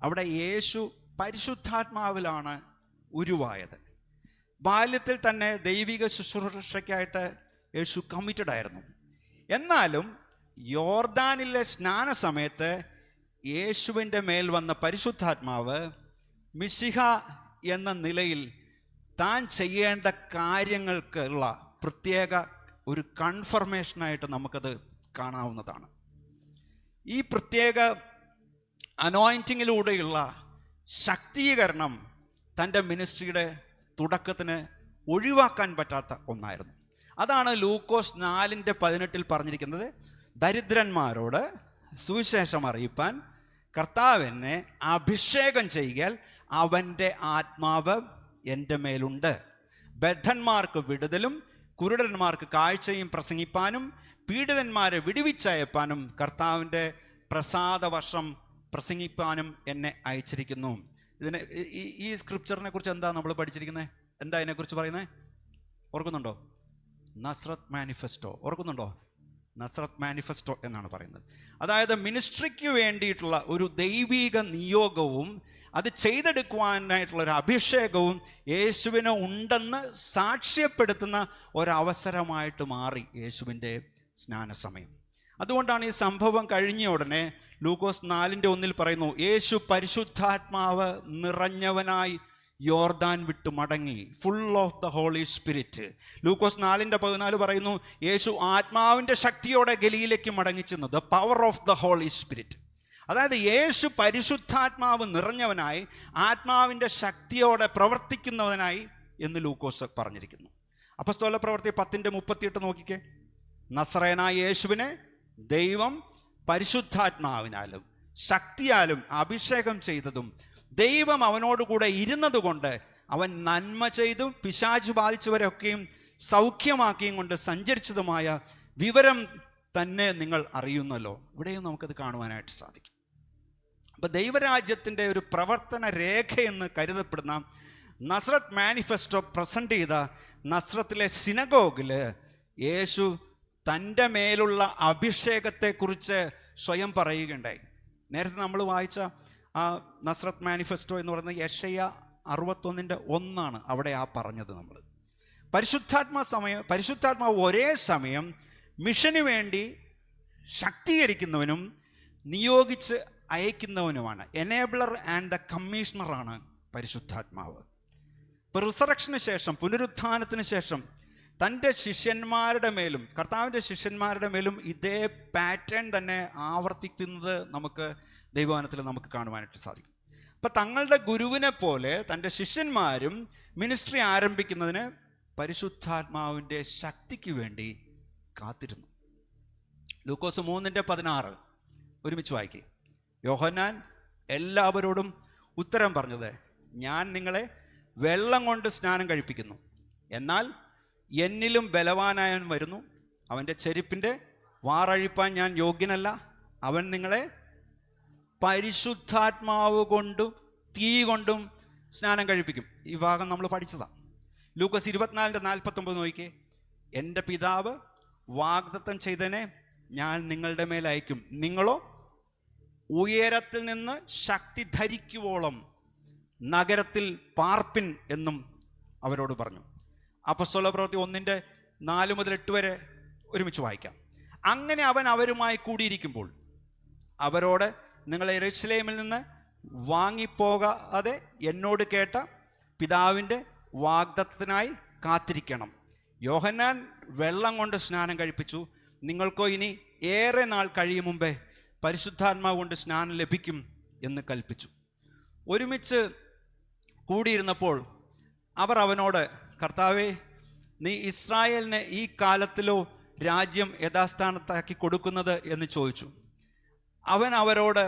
അവിടെ യേശു പരിശുദ്ധാത്മാവിലാണ് ഉരുവായത്. ബാല്യത്തിൽ തന്നെ ദൈവിക ശുശ്രൂഷയ്ക്കായിട്ട് യേശു കമ്മിറ്റഡ് ആയിരുന്നു. എന്നാലും യോർദാനിലെ സ്നാന സമയത്ത് യേശുവിൻ്റെ മേൽ വന്ന പരിശുദ്ധാത്മാവ് മിശിഹ എന്ന നിലയിൽ താൻ ചെയ്യേണ്ട കാര്യങ്ങൾക്കുള്ള പ്രത്യേക ഒരു കൺഫർമേഷനായിട്ട് നമുക്കത് കാണാവുന്നതാണ്. ഈ പ്രത്യേക അനോയിൻറ്റിങ്ങിലൂടെയുള്ള ശക്തീകരണം തൻ്റെ മിനിസ്ട്രിയുടെ തുടക്കത്തിന് ഒഴിവാക്കാൻ പറ്റാത്ത ഒന്നായിരുന്നു. അതാണ് ലൂക്കോസ് 4:18 പറഞ്ഞിരിക്കുന്നത്, ദരിദ്രന്മാരോട് സുവിശേഷം അറിയിപ്പാൻ കർത്താവിനെ അഭിഷേകം ചെയ്യാൽ അവൻ്റെ ആത്മാവ് എൻ്റെ മേലുണ്ട്. ബദ്ധന്മാർക്ക് വിടുതലും കുരുടന്മാർക്ക് കാഴ്ചയും പ്രസംഗിപ്പാനും പീഡിതന്മാരെ വിടുവിച്ചയപ്പാനും കർത്താവിൻ്റെ പ്രസാദവർഷം പ്രസംഗിപ്പാനും എന്നെ അയച്ചിരിക്കുന്നു. ഈ സ്ക്രിപ്ചറിനെ കുറിച്ച് എന്താ നമ്മൾ പഠിച്ചിരിക്കുന്നത്? എന്താ അതിനെക്കുറിച്ച് പറയുന്നത്? ഓർക്കുന്നുണ്ടോ? നസ്രത്ത് മാനിഫെസ്റ്റോ. ഓർക്കുന്നുണ്ടോ? നസ്രത്ത് മാനിഫെസ്റ്റോ എന്നാണ് പറയുന്നത്. അതായത് മിനിസ്ട്രിക്ക് വേണ്ടിയിട്ടുള്ള ഒരു ദൈവിക നിയോഗവും അത് ചെയ്തെടുക്കുവാനായിട്ടുള്ള ഒരു അഭിഷേകവും യേശുവിന് ഉണ്ടെന്ന് സാക്ഷ്യപ്പെടുത്തുന്ന ഒരവസരമായിട്ട് മാറി യേശുവിൻ്റെ സ്നാനസമയം. അതുകൊണ്ടാണ് ഈ സംഭവം കഴിഞ്ഞ ഉടനെ ലൂക്കോസ് 4:1 പറയുന്നു, യേശു പരിശുദ്ധാത്മാവ് നിറഞ്ഞവനായി യോർദാൻ വിട്ടു മടങ്ങി, full of the holy spirit. Lukose 4:14 പറയുന്നു, യേശു ആത്മാവിൻ്റെ ശക്തിയോടെ ഗലീലയ്ക്ക് മടങ്ങിച്ചെന്നു, the power of the holy spirit. അതായത് യേശു പരിശുദ്ധാത്മാവ് നിറഞ്ഞവനായി ആത്മാവിൻ്റെ ശക്തിയോടെ പ്രവർത്തിക്കുന്നവനായി എന്ന് ലൂക്കോസ് പറഞ്ഞിരിക്കുന്നു. അപ്പോസ്തല പ്രവൃത്തി 10:38 നോക്കിക്കേ. നസറേനായ യേശുവിനെ ദൈവം പരിശുദ്ധാത്മാവിനാലും ശക്തിയാലും അഭിഷേകം ചെയ്തതും ദൈവം അവനോടുകൂടെ ഇരുന്നതുകൊണ്ട് അവൻ നന്മ ചെയ്തും പിശാച് ബാധിച്ചവരൊക്കെയും സൗഖ്യമാക്കിയും കൊണ്ട് സഞ്ചരിച്ചതുമായ വിവരം തന്നെ നിങ്ങൾ അറിയുന്നല്ലോ. ഇവിടെയും നമുക്കത് കാണുവാനായിട്ട് സാധിക്കും. അപ്പോൾ ദൈവരാജ്യത്തിൻ്റെ ഒരു പ്രവർത്തന രേഖയെന്ന് കരുതപ്പെടുന്ന നസ്രത്ത് മാനിഫെസ്റ്റോ പ്രസൻറ്റ് ചെയ്ത നസ്രത്തിലെ സിനഗോഗിൽ യേശു തൻ്റെ മേലുള്ള അഭിഷേകത്തെക്കുറിച്ച് സ്വയം പറയുകയുണ്ടായി. നേരത്തെ നമ്മൾ വായിച്ച ആ നസ്രത്ത് മാനിഫെസ്റ്റോ എന്ന് പറയുന്നത് യെശയ്യാ 61:1 അവിടെ പറഞ്ഞത്. നമ്മൾ പരിശുദ്ധാത്മാവ് ഒരേ സമയം മിഷന് വേണ്ടി ശക്തീകരിക്കുന്നവനും നിയോഗിച്ച് അയക്കുന്നവനുമാണ്. എനേബിളർ ആൻഡ് ദ കമ്മീഷണറാണ് പരിശുദ്ധാത്മാവ്. ഇപ്പോൾ റിസറക്ഷന് ശേഷം, പുനരുത്ഥാനത്തിന് ശേഷം തൻ്റെ ശിഷ്യന്മാരുടെ മേലും കർത്താവിൻ്റെ ശിഷ്യന്മാരുടെ മേലും ഇതേ പാറ്റേൺ തന്നെ ആവർത്തിക്കുന്നത് നമുക്ക് ദൈവവചനത്തിൽ നമുക്ക് കാണുവാനായിട്ട് സാധിക്കും. അപ്പം തങ്ങളുടെ ഗുരുവിനെ പോലെ തൻ്റെ ശിഷ്യന്മാരും മിനിസ്ട്രി ആരംഭിക്കുന്നതിന് പരിശുദ്ധാത്മാവിൻ്റെ ശക്തിക്ക് വേണ്ടി കാത്തിരുന്നു. ലൂക്കോസ് 3:16 ഒരുമിച്ച് വായിക്കേ. യോഹന്നാൻ എല്ലാവരോടും ഉത്തരം പറഞ്ഞത്, ഞാൻ നിങ്ങളെ വെള്ളം കൊണ്ട് സ്നാനം കഴിപ്പിക്കുന്നു, എന്നാൽ എന്നിലും ബലവാനായവൻ വരുന്നു, അവൻ്റെ ചെരുപ്പിൻ്റെ വാറഴിപ്പാൻ ഞാൻ യോഗ്യനല്ല, അവൻ നിങ്ങളെ പരിശുദ്ധാത്മാവ് കൊണ്ടും തീ കൊണ്ടും സ്നാനം കഴിപ്പിക്കും. ഈ ഭാഗം നമ്മൾ പഠിച്ചതാണ്. ലൂക്കോസ് 24:49 നോക്കിക്കേ. എൻ്റെ പിതാവ് വാഗ്ദത്തം ചെയ്തതിനെ ഞാൻ നിങ്ങളുടെ മേൽ അയക്കും, നിങ്ങളോ ഉയരത്തിൽ നിന്ന് ശക്തി ധരിക്കുവോളം നഗരത്തിൽ പാർപ്പിൻ എന്നും അവരോട് പറഞ്ഞു. അപ്പോസ്തല പ്രവൃത്തി 1:4-8 വരെ ഒരുമിച്ച് വായിക്കാം. അങ്ങനെ അവൻ അവരുമായി കൂടിയിരിക്കുമ്പോൾ അവരോട്, നിങ്ങൾ യെരൂശലേമിൽ നിന്ന് വാങ്ങിപ്പോകാതെ എന്നോട് കേട്ട പിതാവിൻ്റെ വാഗ്ദത്തത്തിനായി കാത്തിരിക്കണം. യോഹന്നാൻ വെള്ളം കൊണ്ട് സ്നാനം കഴിപ്പിച്ചു, നിങ്ങൾക്കോ ഇനി ഏറെ നാൾ കഴിയും മുമ്പേ പരിശുദ്ധാത്മാവ് കൊണ്ട് സ്നാനം ലഭിക്കും എന്ന് കൽപ്പിച്ചു. ഒരുമിച്ച് കൂടിയിരുന്നപ്പോൾ അവർ അവനോട്, കർത്താവേ, നീ ഇസ്രായേലിനെ ഈ കാലത്തിലോ രാജ്യം യഥാസ്ഥാനത്താക്കി കൊടുക്കുന്നത് എന്ന് ചോദിച്ചു. അവൻ അവരോട്,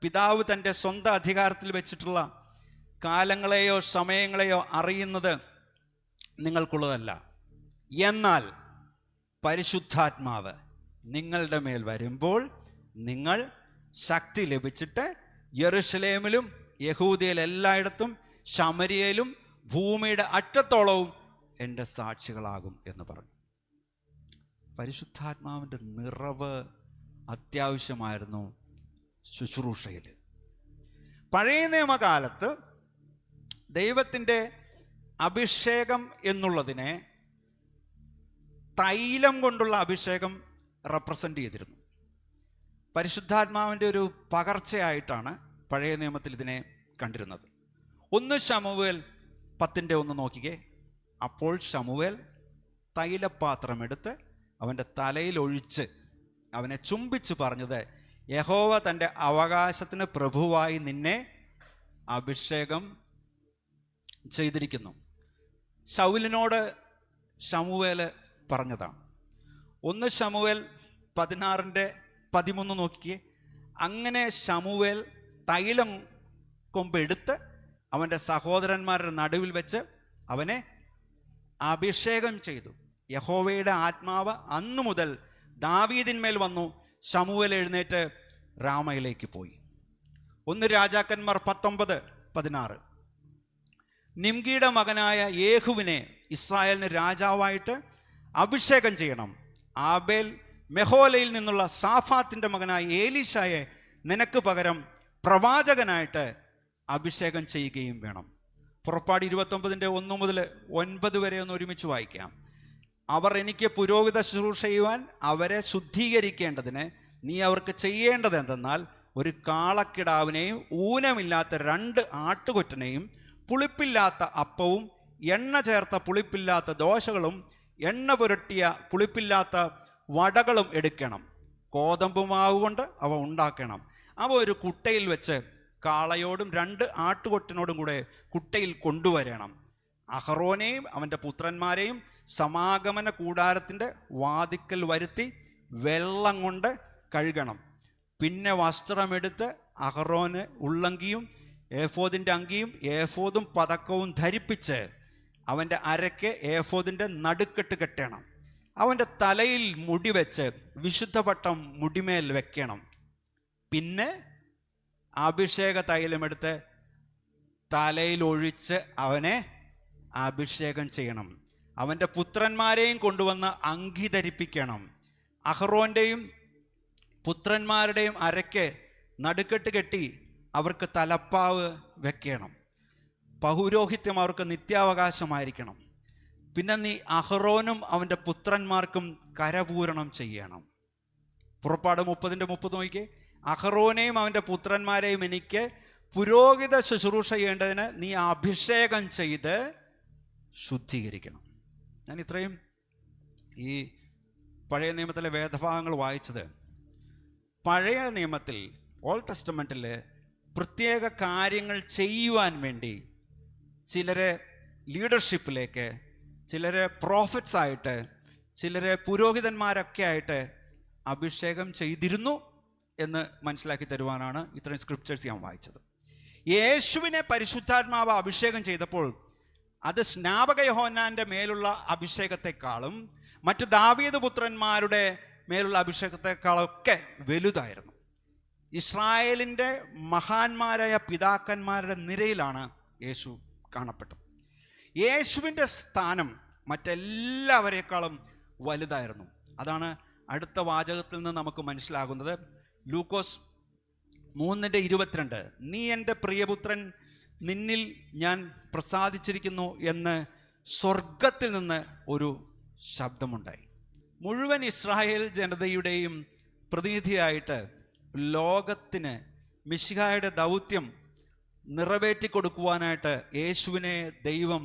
പിതാവ് തൻ്റെ സ്വന്തം അധികാരത്തിൽ വെച്ചിട്ടുള്ള കാലങ്ങളെയോ സമയങ്ങളെയോ അറിയുന്നത് നിങ്ങൾക്കുള്ളതല്ല. എന്നാൽ പരിശുദ്ധാത്മാവ് നിങ്ങളുടെ മേൽ വരുമ്പോൾ നിങ്ങൾ ശക്തി ലഭിച്ചിട്ട് യെരുശലേമിലും യഹൂദയിൽ എല്ലായിടത്തും ശമരിയയിലും ഭൂമിയുടെ അറ്റത്തോളവും എൻ്റെ സാക്ഷികളാകും എന്ന് പറഞ്ഞു. പരിശുദ്ധാത്മാവിൻ്റെ നിറവ് അത്യാവശ്യമായിരുന്നു ശുശ്രൂഷയിൽ. പഴയ നിയമകാലത്ത് ദൈവത്തിൻ്റെ അഭിഷേകം എന്നുള്ളതിനെ തൈലം കൊണ്ടുള്ള അഭിഷേകം റെപ്രസെൻ്റ് ചെയ്തിരുന്നു. പരിശുദ്ധാത്മാവിൻ്റെ ഒരു പകർച്ചയായിട്ടാണ് പഴയ നിയമത്തിൽ ഇതിനെ കണ്ടിരുന്നത്. 1 ശമൂവേൽ 10:1 നോക്കിക്കേ. അപ്പോൾ ശമൂവേൽ തൈലപാത്രമെടുത്ത് അവൻ്റെ തലയിൽ ഒഴിച്ച് അവനെ ചുംബിച്ച് പറഞ്ഞത്, യഹോവ തൻ്റെ അവകാശത്തിന് പ്രഭുവായി നിന്നെ അഭിഷേകം ചെയ്തിരിക്കുന്നു. ശൗലിനോട് ശമൂവേൽ പറഞ്ഞതാണ്. 1 ശമൂവേൽ 16:13 നോക്കിക്കേ. അങ്ങനെ ശമൂവേൽ തൈലം കൊമ്പെടുത്ത് അവൻ്റെ സഹോദരന്മാരുടെ നടുവിൽ വെച്ച് അവനെ അഭിഷേകം ചെയ്തു. യഹോവയുടെ ആത്മാവ് അന്നു മുതൽ ദാവീദിന്മേൽ വന്നു. ശമൂവേൽ എഴുന്നേറ്റ് രാമയിലേക്ക് പോയി. 1 രാജാക്കന്മാർ 19:16. നിംഗിയുടെ മകനായ യേഹുവിനെ ഇസ്രായേലിന് രാജാവായിട്ട് അഭിഷേകം ചെയ്യണം. ആബേൽ മെഹോലയിൽ നിന്നുള്ള സാഫാത്തിൻ്റെ മകനായ ഏലീശായെ നിനക്ക് പകരം പ്രവാചകനായിട്ട് അഭിഷേകം ചെയ്യുകയും വേണം. പുറപ്പാട് 29:1 മുതൽ 9 വരെ ഒന്ന് ഒരുമിച്ച് വായിക്കാം. അവർ എനിക്ക് പുരോഹിത ശുശ്രൂഷ ചെയ്യുവാൻ അവരെ ശുദ്ധീകരിക്കേണ്ടതിന് നീ അവർക്ക് ചെയ്യേണ്ടത് എന്തെന്നാൽ, ഒരു കാളക്കിടാവിനെയും ഊനമില്ലാത്ത 2 ആട്ടുകൊറ്റനെയും പുളിപ്പില്ലാത്ത അപ്പവും എണ്ണ ചേർത്ത പുളിപ്പില്ലാത്ത ദോശകളും എണ്ണ പുരട്ടിയ പുളിപ്പില്ലാത്ത വടകളും എടുക്കണം. ഗോതമ്പുമാവ് കൊണ്ട് അവ ഉണ്ടാക്കണം. അവ ഒരു കുട്ടയിൽ വെച്ച് കാളയോടും 2 ആട്ടുകൊറ്റനോടും കൂടെ കുട്ടയിൽ കൊണ്ടുവരണം. അഹറോനെയും അവൻ്റെ പുത്രന്മാരെയും സമാഗമന കൂടാരത്തിൻ്റെ വാതിക്കൽ വരുത്തി വെള്ളം കൊണ്ട് കഴുകണം. പിന്നെ വസ്ത്രമെടുത്ത് അഹറോന് ഉള്ളങ്കിയും ഏഫോദിൻ്റെ അങ്കിയും ഏഫോദും പതക്കവും ധരിപ്പിച്ച് അവൻ്റെ അരയ്ക്ക് ഏഫോദിൻ്റെ നടുക്കെട്ട് കെട്ടണം. അവൻ്റെ തലയിൽ മുടി വെച്ച് വിശുദ്ധപട്ടം മുടിമേൽ വെക്കണം. പിന്നെ അഭിഷേക തൈലമെടുത്ത് തലയിൽ ഒഴിച്ച് അവനെ അഭിഷേകം ചെയ്യണം. അവൻ്റെ പുത്രന്മാരെയും കൊണ്ടുവന്ന് അങ്കി ധരിപ്പിക്കണം. അഹറോൻ്റെയും പുത്രന്മാരുടെയും അരയ്ക്ക് നടുക്കെട്ട് കെട്ടി അവർക്ക് തലപ്പാവ് വെക്കണം. പൗരോഹിത്യം അവർക്ക് നിത്യാവകാശമായിരിക്കണം. പിന്നെ നീ അഹറോനും അവൻ്റെ പുത്രന്മാർക്കും കരപൂരണം ചെയ്യണം. പുറപ്പാട് 30:30 നോക്കിക്കേ. അഹറോനെയും അവൻ്റെ പുത്രന്മാരെയും എനിക്ക് പുരോഹിത ശുശ്രൂഷ ചെയ്യേണ്ടതിന് നീ അഭിഷേകം ചെയ്ത് ശുദ്ധീകരിക്കണം. ഞാൻ ഇത്രയും ഈ പഴയ നിയമത്തിലെ വേദഭാഗങ്ങൾ വായിച്ചത്, പഴയ നിയമത്തിൽ ഓൾഡ് ടെസ്റ്റമെൻറ്റിൽ പ്രത്യേക കാര്യങ്ങൾ ചെയ്യുവാൻ വേണ്ടി ചിലരെ ലീഡർഷിപ്പിലേക്ക്, ചിലരെ പ്രോഫറ്റ്സ് ആയിട്ട്, ചിലരെ പുരോഹിതന്മാരൊക്കെ ആയിട്ട് അഭിഷേകം ചെയ്തിരുന്നു എന്ന് മനസ്സിലാക്കി തരുവാനാണ് ഇത്രയും സ്ക്രിപ്റ്റേഴ്സ് ഞാൻ വായിച്ചത്. യേശുവിനെ പരിശുദ്ധാത്മാവ് അഭിഷേകം ചെയ്തപ്പോൾ അത് സ്നാപക യോഹന്നാൻ്റെ മേലുള്ള അഭിഷേകത്തെക്കാളും മറ്റ് ദാവീദ് പുത്രന്മാരുടെ മേലുള്ള അഭിഷേകത്തെക്കാളൊക്കെ വലുതായിരുന്നു. ഇസ്രായേലിൻ്റെ മഹാന്മാരായ പിതാക്കന്മാരുടെ നിരയിലാണ് യേശു കാണപ്പെട്ടത്. യേശുവിൻ്റെ സ്ഥാനം മറ്റെല്ലാവരേക്കാളും വലുതായിരുന്നു. അതാണ് അടുത്ത വാചകത്തിൽ നിന്ന് നമുക്ക് മനസ്സിലാകുന്നത്. ലൂക്കോസ് 3:22, നീ എൻ്റെ പ്രിയപുത്രൻ, നിന്നിൽ ഞാൻ പ്രസാദിച്ചിരിക്കുന്നു എന്ന് സ്വർഗത്തിൽ നിന്ന് ഒരു ശബ്ദമുണ്ടായി. മുഴുവൻ ഇസ്രായേൽ ജനതയുടെയും പ്രതിനിധിയായിട്ട് ലോകത്തിന് മിശിഹായുടെ ദൗത്യം നിറവേറ്റിക്കൊടുക്കുവാനായിട്ട് യേശുവിനെ ദൈവം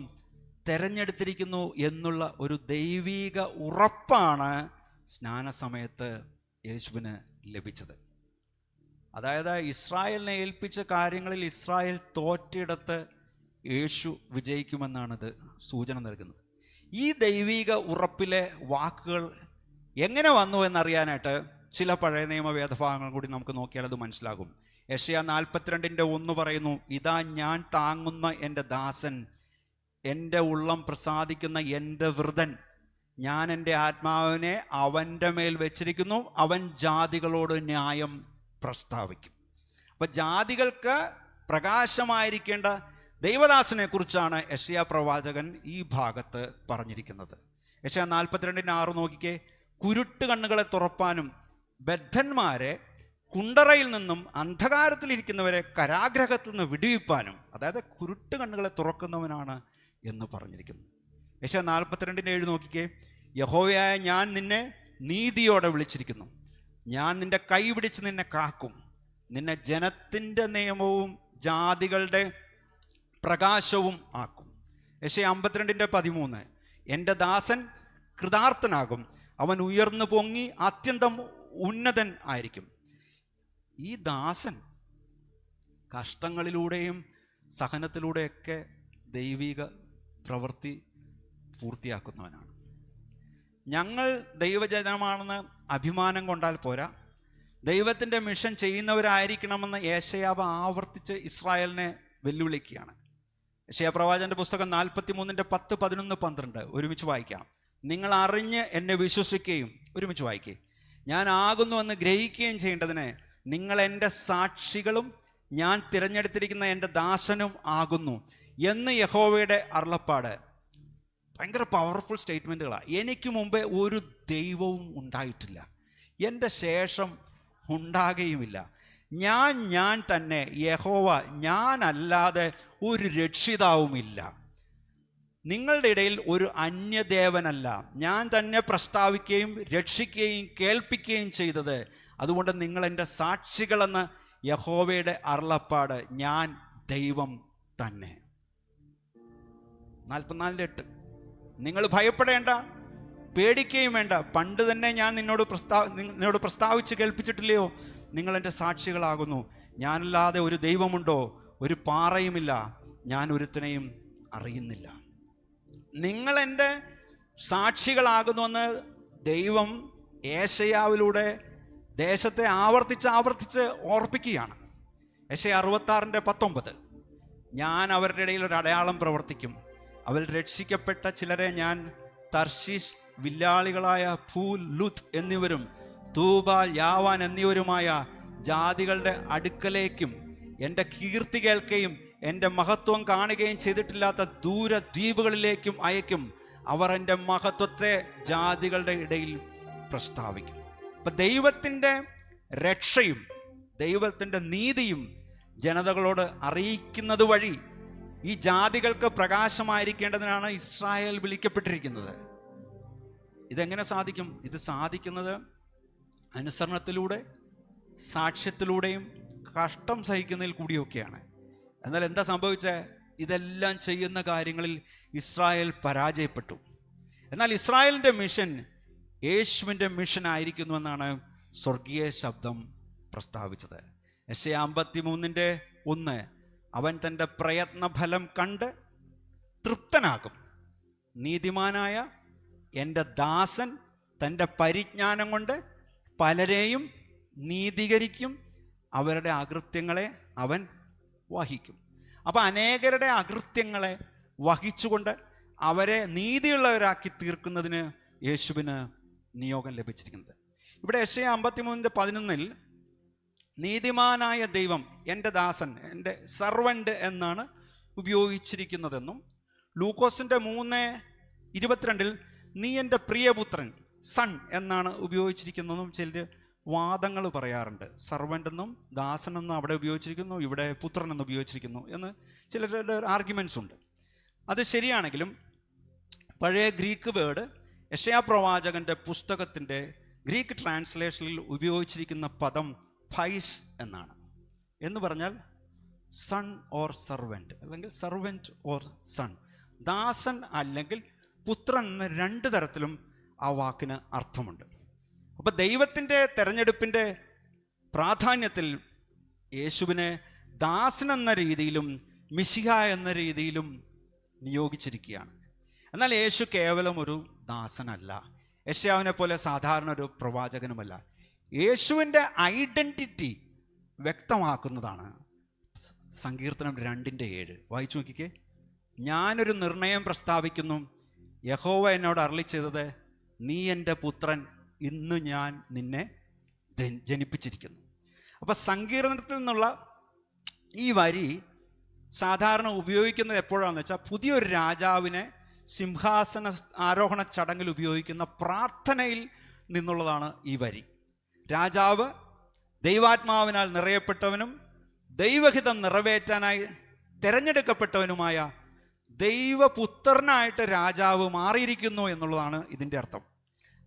തെരഞ്ഞെടുത്തിരിക്കുന്നു എന്നുള്ള ഒരു ദൈവീക ഉറപ്പാണ് സ്നാനസമയത്ത് യേശുവിന് ലഭിച്ചത്. അതായത് ഇസ്രായേലിനെ ഏൽപ്പിച്ച കാര്യങ്ങളിൽ ഇസ്രായേൽ തോറ്റിടത്ത് യേശു വിജയിക്കുമെന്നാണിത് സൂചന നൽകുന്നത്. ഈ ദൈവീക ഉറപ്പിലെ വാക്കുകൾ എങ്ങനെ വന്നു എന്നറിയാനായിട്ട് ചില പഴയ നിയമ വേദഭാഗങ്ങൾ കൂടി നമുക്ക് നോക്കിയാൽ അത് മനസ്സിലാകും. യെശയ്യാ 42:1 പറയുന്നു, ഇതാ ഞാൻ താങ്ങുന്ന എൻ്റെ ദാസൻ, എൻ്റെ ഉള്ളം പ്രസാദിക്കുന്ന എൻ്റെ വൃതൻ, ഞാൻ എൻ്റെ ആത്മാവിനെ അവൻ്റെ മേൽ വെച്ചിരിക്കുന്നു, അവൻ ജാതികളോട് ന്യായം പ്രസ്താവിക്കും. അപ്പം ജാതികൾക്ക് പ്രകാശമായിരിക്കേണ്ട ദൈവദാസനെ കുറിച്ചാണ് യെശയ്യാ പ്രവാചകൻ ഈ ഭാഗത്ത് പറഞ്ഞിരിക്കുന്നത്. യെശയ്യാ 42:6 നോക്കിക്കേ, കുരുട്ട് കണ്ണുകളെ തുറപ്പാനും ബദ്ധന്മാരെ കുണ്ടറയിൽ നിന്നും അന്ധകാരത്തിലിരിക്കുന്നവരെ കരാഗ്രഹത്തിൽ നിന്ന് വിടുവിപ്പാനും, അതായത് കുരുട്ട് കണ്ണുകളെ തുറക്കുന്നവനാണ് എന്ന് പറഞ്ഞിരിക്കുന്നു. യെശയ്യാ 42:7 നോക്കിക്കേ, യഹോവയായ ഞാൻ നിന്നെ നീതിയോടെ വിളിച്ചിരിക്കുന്നു, ഞാൻ നിന്റെ കൈ പിടിച്ച് നിന്നെ കാക്കും, നിന്നെ ജനത്തിൻ്റെ നിയമവും ജാതികളുടെ പ്രകാശവും ആക്കും. യെശയ്യാ 52:13, എൻ്റെ ദാസൻ കൃതാർത്ഥനാകും, അവൻ ഉയർന്നു പൊങ്ങി അത്യന്തം ഉന്നതൻ ആയിരിക്കും. ഈ ദാസൻ കഷ്ടങ്ങളിലൂടെയും സഹനത്തിലൂടെയൊക്കെ ദൈവിക പ്രവൃത്തി പൂർത്തിയാക്കുന്നവനാണ്. ഞങ്ങൾ ദൈവജനമാണെന്ന് അഭിമാനം കൊണ്ടാൽ പോരാ, ദൈവത്തിൻ്റെ മിഷൻ ചെയ്യുന്നവരായിരിക്കണമെന്ന് യെശയ്യാവ് ആവർത്തിച്ച് ഇസ്രായേലിനെ വെല്ലുവിളിക്കുകയാണ്. യെശയ്യാ പ്രവാചകന്റെ പുസ്തകം 43:10, 11, 12 ഒരുമിച്ച് വായിക്കാം. നിങ്ങൾ അറിഞ്ഞ് എന്നെ വിശ്വസിക്കുകയും, ഒരുമിച്ച് വായിക്കുകയും, ഞാൻ ആകുന്നുവെന്ന് ഗ്രഹിക്കുകയും ചെയ്യേണ്ടതിന് നിങ്ങൾ എൻ്റെ സാക്ഷികളും ഞാൻ തിരഞ്ഞെടുത്തിരിക്കുന്ന എൻ്റെ ദാസനും ആകുന്നു എന്ന് യഹോവയുടെ അരുളപ്പാട്. ഭയങ്കര പവർഫുൾ സ്റ്റേറ്റ്മെൻറ്റുകളാണ്. എനിക്ക് മുമ്പേ ഒരു ദൈവവും ഉണ്ടായിട്ടില്ല, എൻ്റെ ശേഷം ഉണ്ടാകുകയുമില്ല. ഞാൻ തന്നെ യഹോവ, ഞാനല്ലാതെ ഒരു രക്ഷിതാവുമില്ല. നിങ്ങളുടെ ഇടയിൽ ഒരു അന്യദേവനല്ല, ഞാൻ തന്നെ പ്രസ്താവിക്കുകയും രക്ഷിക്കുകയും കേൾപ്പിക്കുകയും ചെയ്തത്. അതുകൊണ്ട് നിങ്ങൾ എൻ്റെ സാക്ഷികളെന്ന് യഹോവയുടെ അരുളപ്പാട്, ഞാൻ ദൈവം തന്നെ. 44:8, നിങ്ങൾ ഭയപ്പെടേണ്ട, പേടിക്കുകയും വേണ്ട. പണ്ട് തന്നെ ഞാൻ നിന്നോട് പ്രസ്താവിച്ച് കേൾപ്പിച്ചിട്ടില്ലയോ? നിങ്ങൾ എൻ്റെ സാക്ഷികളാകുന്നു. ഞാനല്ലാതെ ഒരു ദൈവമുണ്ടോ? ഒരു പാറയുമില്ല, ഞാൻ ഒരുത്തനെയും അറിയുന്നില്ല. നിങ്ങൾ എൻ്റെ സാക്ഷികളാകുന്നുവെന്ന് ദൈവം യെശയ്യാവിലൂടെ ദേശത്തെ ആവർത്തിച്ച് ഓർപ്പിക്കുകയാണ്. യെശയ്യാ 66:19, ഞാൻ അവരുടെ ഇടയിൽ ഒരു അടയാളം പ്രവർത്തിക്കും, അവർ രക്ഷിക്കപ്പെട്ട ചിലരെ ഞാൻ തർശീഷ് വില്ലാളികളായ ഫൂൽ, ലുത്ത് എന്നിവരും തൂബാൽ, യാവാൻ എന്നിവരുമായ ജാതികളുടെ അടുക്കലേക്കും എൻ്റെ കീർത്തി കേൾക്കുകയും എൻ്റെ മഹത്വം കാണുകയും ചെയ്തിട്ടില്ലാത്ത ദൂരദ്വീപുകളിലേക്കും അയക്കും. അവർ എൻ്റെ മഹത്വത്തെ ജാതികളുടെ ഇടയിൽ പ്രസ്താവിക്കും. അപ്പം ദൈവത്തിൻ്റെ രക്ഷയും ദൈവത്തിൻ്റെ നീതിയും ജനതകളോട് അറിയിക്കുന്നത് വഴി ഈ ജാതികൾക്ക് പ്രകാശമായിരിക്കേണ്ടതിനാണ് ഇസ്രായേൽ വിളിക്കപ്പെട്ടിരിക്കുന്നത്. ഇതെങ്ങനെ സാധിക്കും? ഇത് സാധിക്കുന്നത് അനുസരണത്തിലൂടെ, സാക്ഷ്യത്തിലൂടെയും കഷ്ടം സഹിക്കുന്നതിൽ കൂടിയൊക്കെയാണ്. എന്നാൽ എന്താ സംഭവിച്ചത്? ഇതെല്ലാം ചെയ്യുന്ന കാര്യങ്ങളിൽ ഇസ്രായേൽ പരാജയപ്പെട്ടു. എന്നാൽ ഇസ്രായേലിൻ്റെ മിഷൻ യേശുവിൻ്റെ മിഷൻ ആയിരിക്കുന്നുവെന്നാണ് സ്വർഗീയ ശബ്ദം പ്രസ്താവിച്ചത്. യെശയ്യാ 53:1, അവൻ തൻ്റെ പ്രയത്നഫലം കണ്ട് തൃപ്തനാകും. നീതിമാനായ എൻ്റെ ദാസൻ തൻ്റെ പരിജ്ഞാനം കൊണ്ട് പലരെയും നീതീകരിക്കും, അവരുടെ അകൃത്യങ്ങളെ അവൻ വഹിക്കും. അപ്പം അനേകരുടെ അകൃത്യങ്ങളെ വഹിച്ചുകൊണ്ട് അവരെ നീതിയുള്ളവരാക്കി തീർക്കുന്നതിന് യേശുവിന് നിയോഗം ലഭിച്ചിരിക്കുന്നത്. ഇവിടെ യെശയ്യാ 53:11 നീതിമാനായ ദൈവം, എൻ്റെ ദാസൻ, എൻ്റെ സർവൻ്റ് എന്നാണ് ഉപയോഗിച്ചിരിക്കുന്നതെന്നും, ലൂക്കോസിൻ്റെ 3:22 നീ എൻ്റെ പ്രിയപുത്രൻ, സൺ എന്നാണ് ഉപയോഗിച്ചിരിക്കുന്നതെന്നും ചിലർ വാദങ്ങൾ പറയാറുണ്ട്. സർവൻ്റ് എന്നും ദാസനെന്നും അവിടെ ഉപയോഗിച്ചിരിക്കുന്നു, ഇവിടെ പുത്രൻ എന്ന് ഉപയോഗിച്ചിരിക്കുന്നു എന്ന് ചിലരുടെ ആർഗ്യുമെൻറ്റ്സ് ഉണ്ട്. അത് ശരിയാണെങ്കിലും പഴയ ഗ്രീക്ക് വേർഡ് യെശയ്യാ പ്രവാചകൻ്റെ പുസ്തകത്തിൻ്റെ ഗ്രീക്ക് ട്രാൻസ്ലേഷനിൽ ഉപയോഗിച്ചിരിക്കുന്ന പദം ഫൈസ് എന്നാണ്. എന്ന് പറഞ്ഞാൽ സൺ ഓർ സർവൻ്റ്, അല്ലെങ്കിൽ സർവൻ്റ് ഓർ സൺ, ദാസൻ അല്ലെങ്കിൽ പുത്രൻ എന്ന രണ്ട് തരത്തിലും ആ വാക്കിന് അർത്ഥമുണ്ട്. അപ്പോൾ ദൈവത്തിൻ്റെ തെരഞ്ഞെടുപ്പിൻ്റെ പ്രാധാന്യത്തിൽ യേശുവിനെ ദാസൻ എന്ന രീതിയിലും മിശിഹ എന്ന രീതിയിലും നിയോഗിച്ചിരിക്കുകയാണ്. എന്നാൽ യേശു കേവലം ഒരു ദാസനല്ല, യെശയ്യാവിനെ പോലെ സാധാരണ ഒരു പ്രവാചകനുമല്ല. യേശുവിൻ്റെ ഐഡൻറ്റിറ്റി വ്യക്തമാക്കുന്നതാണ് സങ്കീർത്തനം 2:7. വായിച്ചു നോക്കിക്കേ. ഞാനൊരു നിർണയം പ്രസ്താവിക്കുന്നു, യഹോവ എന്നോട് അരുളിച്ചെയ്തത്, നീ എൻ്റെ പുത്രൻ, ഇന്ന് ഞാൻ നിന്നെ ജനിപ്പിച്ചിരിക്കുന്നു. അപ്പം സങ്കീർത്തനത്തിൽ നിന്നുള്ള ഈ വരി സാധാരണ ഉപയോഗിക്കുന്നത് എപ്പോഴാണെന്ന് വെച്ചാൽ പുതിയൊരു രാജാവിനെ സിംഹാസന ആരോഹണ ചടങ്ങിൽ ഉപയോഗിക്കുന്ന പ്രാർത്ഥനയിൽ നിന്നുള്ളതാണ് ഈ വരി. രാജാവ് ദൈവാത്മാവിനാൽ നിറയപ്പെട്ടവനും ദൈവഹിതം നിറവേറ്റാനായി തിരഞ്ഞെടുക്കപ്പെട്ടവനുമായ ദൈവപുത്രനായിട്ട് രാജാവ് മാറിയിരിക്കുന്നു എന്നുള്ളതാണ് ഇതിൻ്റെ അർത്ഥം.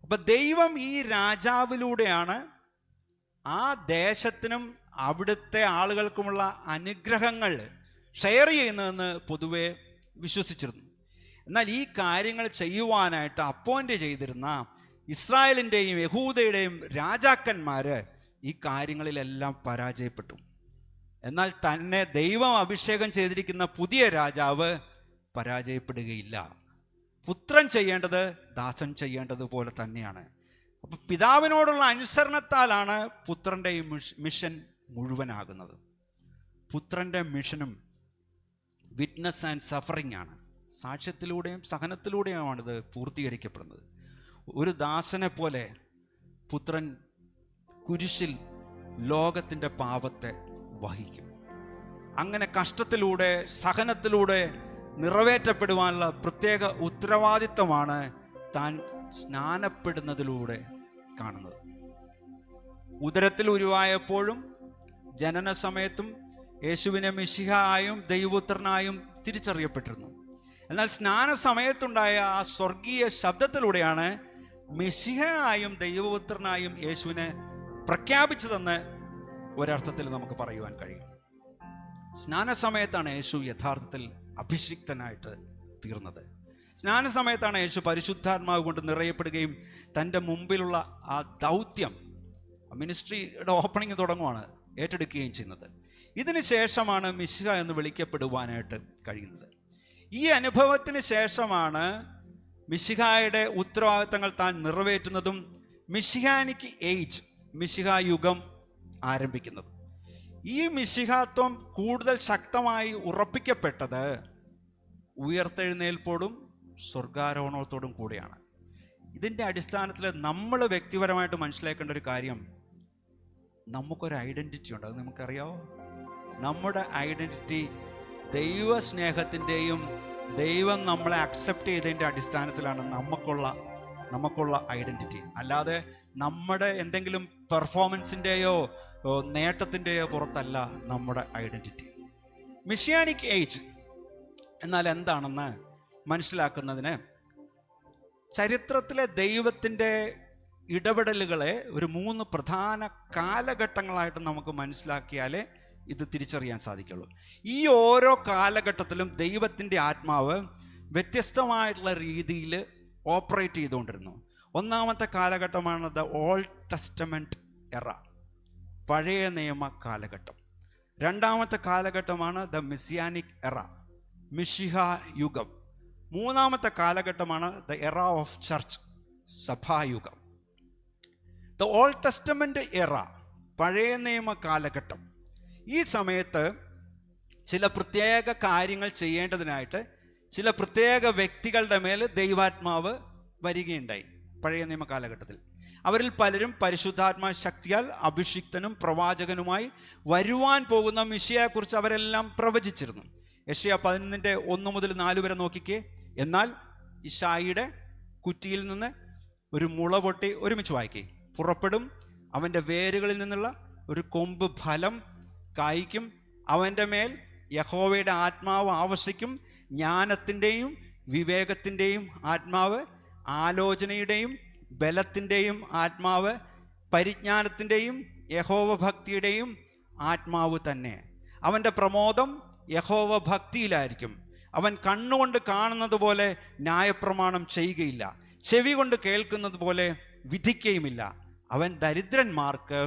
അപ്പം ദൈവം ഈ രാജാവിലൂടെയാണ് ആ ദേശത്തിനും അവിടുത്തെ ആളുകൾക്കുമുള്ള അനുഗ്രഹങ്ങൾ ഷെയർ ചെയ്യുന്നതെന്ന് പൊതുവെ വിശ്വസിച്ചിരുന്നു. എന്നാൽ ഈ കാര്യങ്ങൾ ചെയ്യുവാനായിട്ട് അപ്പോയിൻ്റ് ചെയ്തിരുന്ന ഇസ്രായേലിൻ്റെയും യഹൂദയുടെയും രാജാക്കന്മാർ ഈ കാര്യങ്ങളിലെല്ലാം പരാജയപ്പെട്ടു. എന്നാൽ തന്നെ ദൈവം അഭിഷേകം ചെയ്തിരിക്കുന്ന പുതിയ രാജാവ് പരാജയപ്പെടുകയില്ല. പുത്രൻ ചെയ്യേണ്ടത് ദാസൻ ചെയ്യേണ്ടത് പോലെ തന്നെയാണ്. അപ്പം പിതാവിനോടുള്ള അനുസരണത്താലാണ് പുത്രൻ്റെ ഈ മിഷൻ മുഴുവനാകുന്നത്. പുത്രൻ്റെ മിഷനും വിറ്റ്നസ് ആൻഡ് സഫറിങ് ആണ്. സാക്ഷ്യത്തിലൂടെയും സഹനത്തിലൂടെയുമാണിത് പൂർത്തീകരിക്കപ്പെടുന്നത്. ഒരു ദാസനെ പോലെ പുത്രൻ കുരിശിൽ ലോകത്തിൻ്റെ പാപത്തെ വഹിക്കും. അങ്ങനെ കഷ്ടത്തിലൂടെ സഹനത്തിലൂടെ നിറവേറ്റപ്പെടുവാനുള്ള പ്രത്യേക ഉത്തരവാദിത്തമാണ് താൻ സ്നാനപ്പെടുന്നതിലൂടെ കാണുന്നത്. ഉദരത്തിൽ ഉരുവായപ്പോഴും ജനന സമയത്തും യേശുവിനെ മിശിഹായും ദൈവപുത്രനായും തിരിച്ചറിയപ്പെട്ടിരുന്നു. എന്നാൽ സ്നാന സമയത്തുണ്ടായ ആ സ്വർഗീയ ശബ്ദത്തിലൂടെയാണ് മിശിഹായും ദൈവപുത്രനായും യേശുവിനെ പ്രഖ്യാപിച്ചതെന്ന് ഒരർത്ഥത്തിൽ നമുക്ക് പറയുവാൻ കഴിയും. സ്നാന സമയത്താണ് യേശു യഥാർത്ഥത്തിൽ അഭിഷിക്തനായിട്ട് തീർന്നത്. സ്നാന സമയത്താണ് യേശു പരിശുദ്ധാത്മാവ് കൊണ്ട് നിറയപ്പെടുകയും തൻ്റെ മുമ്പിലുള്ള ആ ദൗത്യം, മിനിസ്ട്രിയുടെ ഓപ്പണിംഗ് തുടങ്ങുവാണ്, ഏറ്റെടുക്കുകയും ചെയ്യുന്നത്. ഇതിന് ശേഷമാണ് മിശിഹ എന്ന് വിളിക്കപ്പെടുവാനായിട്ട് കഴിയുന്നത്. ഈ അനുഭവത്തിന് ശേഷമാണ് മിശിഹായുടെ ഉത്തരവാദിത്തങ്ങൾ താൻ നിറവേറ്റുന്നതും മിശിഹാനിക് ഏജ്, മിശിഹ യുഗം ആരംഭിക്കുന്നത്. ഈ മിശിഹാത്വം കൂടുതൽ ശക്തമായി ഉറപ്പിക്കപ്പെട്ടത് ഉയർത്തെഴുന്നേൽപ്പോടും സ്വർഗാരോഹണത്തോടും കൂടിയാണ്. ഇതിൻ്റെ അടിസ്ഥാനത്തിൽ നമ്മൾ വ്യക്തിപരമായിട്ട് മനസ്സിലാക്കേണ്ട ഒരു കാര്യം, നമുക്കൊരു ഐഡൻറ്റിറ്റി ഉണ്ട്. അത് നമുക്കറിയാമോ? നമ്മുടെ ഐഡൻറ്റിറ്റി ദൈവസ്നേഹത്തിൻ്റെയും ദൈവം നമ്മളെ അക്സെപ്റ്റ് ചെയ്തതിൻ്റെ അടിസ്ഥാനത്തിലാണ് നമുക്കുള്ള ഐഡൻറ്റിറ്റി. അല്ലാതെ നമ്മുടെ എന്തെങ്കിലും പെർഫോമൻസിൻ്റെയോ നേട്ടത്തിൻ്റെയോ പുറത്തല്ല നമ്മുടെ ഐഡൻറ്റിറ്റി. മിശിയാനിക് ഏജ് എന്നാൽ എന്താണെന്ന് മനസ്സിലാക്കുന്നതിന് ചരിത്രത്തിലെ ദൈവത്തിൻ്റെ ഇടപെടലുകളെ ഒരു 3 പ്രധാന കാലഘട്ടങ്ങളായിട്ട് നമുക്ക് മനസ്സിലാക്കിയാലേ ഇത് തിരിച്ചറിയാൻ സാധിക്കുള്ളൂ. ഈ ഓരോ കാലഘട്ടത്തിലും ദൈവത്തിൻ്റെ ആത്മാവ് വ്യത്യസ്തമായിട്ടുള്ള രീതിയിൽ ഓപ്പറേറ്റ് ചെയ്തുകൊണ്ടിരുന്നു. ഒന്നാമത്തെ കാലഘട്ടമാണ് ദ ഓൾഡ് ടെസ്റ്റമെൻറ്റ് എറ, പഴയ നിയമ കാലഘട്ടം. രണ്ടാമത്തെ കാലഘട്ടമാണ് ദ മെസ്സിയാനിക് എറ, മിശിഹ യുഗം. മൂന്നാമത്തെ കാലഘട്ടമാണ് ദ എറ ഓഫ് ചർച്ച്, സഭായുഗം. ദ ഓൾഡ് ടെസ്റ്റമെൻറ്റ് എറ, പഴയ നിയമ കാലഘട്ടം. ഈ സമയത്ത് ചില പ്രത്യേക കാര്യങ്ങൾ ചെയ്യേണ്ടതിനായിട്ട് ചില പ്രത്യേക വ്യക്തികളുടെ മേൽ ദൈവാത്മാവ് വരികയുണ്ടായി. പഴയ നിയമ കാലഘട്ടത്തിൽ അവരിൽ പലരും പരിശുദ്ധാത്മാ ശക്തിയാൽ അഭിഷിക്തനും പ്രവാചകനുമായി വരുവാൻ പോകുന്ന മിശിഹയെക്കുറിച്ച് അവരെല്ലാം പ്രവചിച്ചിരുന്നു. യെശയ്യാ 11:1-4 വരെ നോക്കിക്കേ. എന്നാൽ ഇശായിയുടെ കുറ്റിയിൽ നിന്ന് ഒരു മുള പൊട്ടി, ഒരുമിച്ച് വായിക്കേ. പുറപ്പെടും, അവൻ്റെ വേരുകളിൽ നിന്നുള്ള ഒരു കൊമ്പ് ഫലം കായ്ക്കും, അവൻ്റെ മേൽ യഹോവയുടെ ആത്മാവ് ആവസിക്കും, ജ്ഞാനത്തിൻ്റെയും വിവേകത്തിൻ്റെയും ആത്മാവ്, ആലോചനയുടെയും ബലത്തിൻ്റെയും ആത്മാവ്, പരിജ്ഞാനത്തിൻ്റെയും യഹോവ ഭക്തിയുടെയും ആത്മാവ് തന്നെ. അവൻ്റെ പ്രമോദം യഹോവ ഭക്തിയിലായിരിക്കും. അവൻ കണ്ണുകൊണ്ട് കാണുന്നത് പോലെ ന്യായപ്രമാണം ചെയ്യുകയില്ല, ചെവി കൊണ്ട് കേൾക്കുന്നത് പോലെ വിധിക്കുകയുമില്ല. അവൻ ദരിദ്രന്മാർക്ക്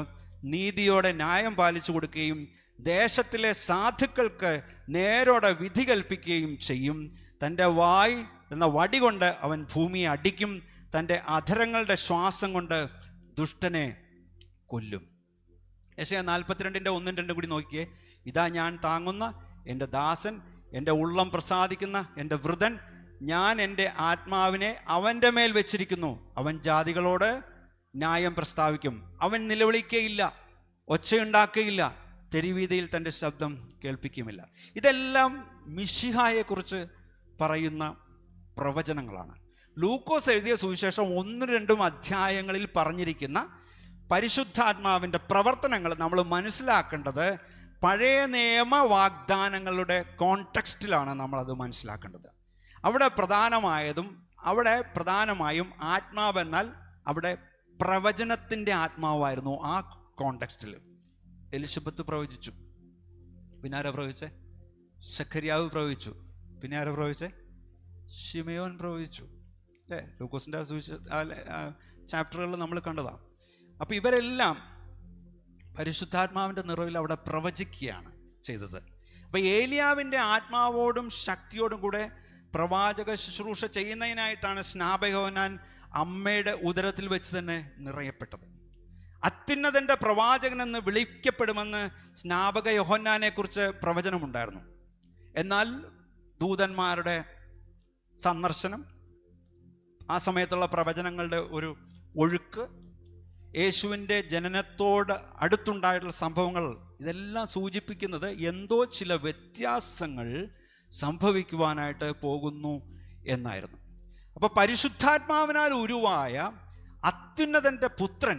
നീതിയോടെ ന്യായം പാലിച്ചു കൊടുക്കുകയും ദേശത്തിലെ സാധുക്കൾക്ക് നേരോടെ വിധി കൽപ്പിക്കുകയും ചെയ്യും. തൻ്റെ വായ് എന്ന വടി കൊണ്ട് അവൻ ഭൂമിയെ അടിക്കും, തൻ്റെ അധരങ്ങളുടെ ശ്വാസം കൊണ്ട് ദുഷ്ടനെ കൊല്ലും. യെശയ്യാ 42:1-2 കൂടി നോക്കിയേ. ഇതാ ഞാൻ താങ്ങുന്ന എൻ്റെ ദാസൻ, എൻ്റെ ഉള്ളം പ്രസാദിക്കുന്ന എൻ്റെ വൃതൻ, ഞാൻ എൻ്റെ ആത്മാവിനെ അവൻ്റെ മേൽ വെച്ചിരിക്കുന്നു. അവൻ ജാതികളോട് ന്യായം പ്രസ്താവിക്കും. അവൻ നിലവിളിക്കുകയില്ല, ഒച്ചയുണ്ടാക്കുകയില്ല, തെരുവീതിയിൽ തൻ്റെ ശബ്ദം കേൾപ്പിക്കുമില്ല. ഇതെല്ലാം മിശിഹായെക്കുറിച്ച് പറയുന്ന പ്രവചനങ്ങളാണ്. ലൂക്കോസ് എഴുതിയ സുവിശേഷം 1-2 അധ്യായങ്ങളിൽ പറഞ്ഞിരിക്കുന്ന പരിശുദ്ധാത്മാവിൻ്റെ പ്രവർത്തനങ്ങൾ നമ്മൾ മനസ്സിലാക്കേണ്ടത് പഴയ നിയമ വാഗ്ദാനങ്ങളുടെ കോണ്ടെക്സ്റ്റിലാണ് നമ്മളത് മനസ്സിലാക്കേണ്ടത്. അവിടെ പ്രധാനമായും ആത്മാവെന്നാൽ അവിടെ പ്രവചനത്തിൻ്റെ ആത്മാവായിരുന്നു. ആ കോണ്ടെക്സ്റ്റിൽ എലിസബത്ത് പ്രവചിച്ചു, പിന്നെ ആരാ പ്രവചിച്ചേ? സഖര്യാവ് പ്രവചിച്ചു, പിന്നെ ആരാ പ്രവചിച്ചേ? ശിമയോൻ പ്രവചിച്ചു, അല്ലേ? ലൂക്കോസിൻ്റെ ചാപ്റ്ററുകളിൽ നമ്മൾ കണ്ടതാണ്. അപ്പോൾ ഇവരെല്ലാം പരിശുദ്ധാത്മാവിൻ്റെ നിറവിൽ അവിടെ പ്രവചിക്കുകയാണ് ചെയ്തത്. അപ്പോൾ ഏലിയാവിൻ്റെ ആത്മാവോടും ശക്തിയോടും കൂടെ പ്രവാചക ശുശ്രൂഷ ചെയ്യുന്നതിനായിട്ടാണ് സ്നാപകയോഹന്നാൻ അമ്മയുടെ ഉദരത്തിൽ വെച്ച് തന്നെ നിറയപ്പെട്ടത്. അത്യുന്നതൻ്റെ പ്രവാചകനെന്ന് വിളിക്കപ്പെടുമെന്ന് സ്നാപക യോഹന്നാനെ കുറിച്ച് പ്രവചനമുണ്ടായിരുന്നു. എന്നാൽ ദൂതന്മാരുടെ സന്ദർശനം, ആ സമയത്തുള്ള പ്രവചനങ്ങളുടെ ഒരു ഒഴുക്ക്, യേശുവിൻ്റെ ജനനത്തോട് അടുത്തുണ്ടായിട്ടുള്ള സംഭവങ്ങൾ, ഇതെല്ലാം സൂചിപ്പിക്കുന്നത് എന്തോ ചില വ്യത്യാസങ്ങൾ സംഭവിക്കുവാനായിട്ട് പോകുന്നു എന്നായിരുന്നു. അപ്പോൾ പരിശുദ്ധാത്മാവിനാൽ ഉരുവായ അത്യുന്നതൻ്റെ പുത്രൻ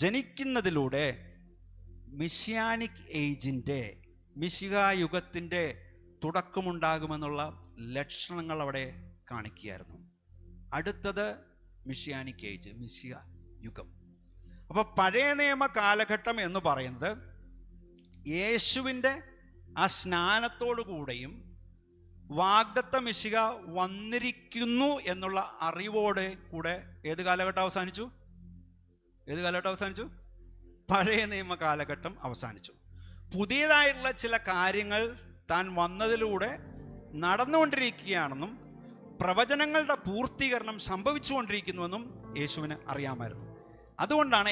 ജനിക്കുന്നതിലൂടെ മിശിയാനിക് ഏജിൻ്റെ, മിശിഹാ യുഗത്തിൻ്റെ തുടക്കമുണ്ടാകുമെന്നുള്ള ലക്ഷണങ്ങൾ അവിടെ കാണിക്കുകയായിരുന്നു. അടുത്തത് മിശിയാനിക് ഏജ്, മിശിഹ യുഗം. അപ്പോൾ പഴയ നിയമ കാലഘട്ടം എന്ന് പറയുന്നത് യേശുവിൻ്റെ ആ സ്നാനത്തോടു കൂടെയും വാഗ്ദത്ത മിശിഹ വന്നിരിക്കുന്നു എന്നുള്ള അറിവോടെ കൂടെ ഏത് കാലഘട്ടം അവസാനിച്ചു? പഴയ നിയമ കാലഘട്ടം അവസാനിച്ചു. പുതിയതായിട്ടുള്ള ചില കാര്യങ്ങൾ താൻ വന്നതിലൂടെ നടന്നുകൊണ്ടിരിക്കുകയാണെന്നും പ്രവചനങ്ങളുടെ പൂർത്തീകരണം സംഭവിച്ചുകൊണ്ടിരിക്കുന്നുവെന്നും യേശുവിന് അറിയാമായിരുന്നു. അതുകൊണ്ടാണ്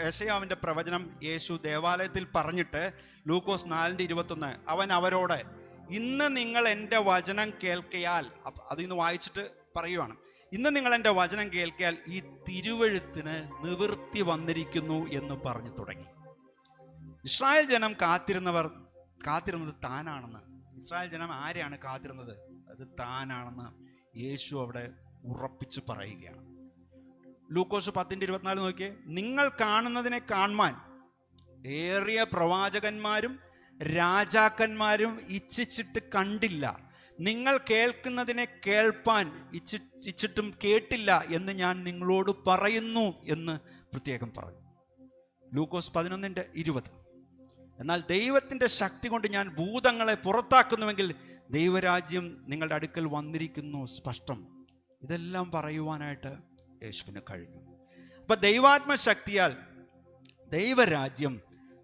യെശയ്യാവിൻ്റെ പ്രവചനം യേശു ദേവാലയത്തിൽ പറഞ്ഞിട്ട് ലൂക്കോസ് 4:21 അവൻ അവരോട്, ഇന്ന് നിങ്ങൾ എൻ്റെ വചനം കേൾക്കയാൽ, അതിന്ന് വായിച്ചിട്ട് പറയുവാണ്, ഇന്ന് നിങ്ങൾ എൻ്റെ വചനം കേൾക്കയാൽ ഈ തിരുവെഴുത്തിന് നിവൃത്തി വന്നിരിക്കുന്നു എന്ന് പറഞ്ഞു തുടങ്ങി. ഇസ്രായേൽ ജനം കാത്തിരുന്നത് താനാണെന്ന്. ഇസ്രായേൽ ജനം ആരെയാണ് കാത്തിരുന്നത്? അത് താനാണെന്ന് യേശു അവിടെ ഉറപ്പിച്ച് പറയുകയാണ്. ലൂക്കോസ് 10:24 നോക്കിയേ. നിങ്ങൾ കാണുന്നതിനെ കാണുവാൻ ഏറിയ പ്രവാചകന്മാരും രാജാക്കന്മാരും ഇച്ഛിച്ചിട്ട് കണ്ടില്ല, നിങ്ങൾ കേൾക്കുന്നതിനെ കേൾപ്പാൻ ഇച്ഛിച്ചിട്ടും കേട്ടില്ല എന്ന് ഞാൻ നിങ്ങളോട് പറയുന്നു എന്ന് പ്രത്യേകം പറഞ്ഞു. ലൂക്കോസ് 11:20 എന്നാൽ ദൈവത്തിൻ്റെ ശക്തി കൊണ്ട് ഞാൻ ഭൂതങ്ങളെ പുറത്താക്കുന്നുവെങ്കിൽ ദൈവരാജ്യം നിങ്ങളുടെ അടുക്കൽ വന്നിരിക്കുന്നു സ്പഷ്ടം. ഇതെല്ലാം പറയുവാനായിട്ട് യേശുവിന് കഴിഞ്ഞു. അപ്പം ദൈവാത്മശക്തിയാൽ ദൈവരാജ്യം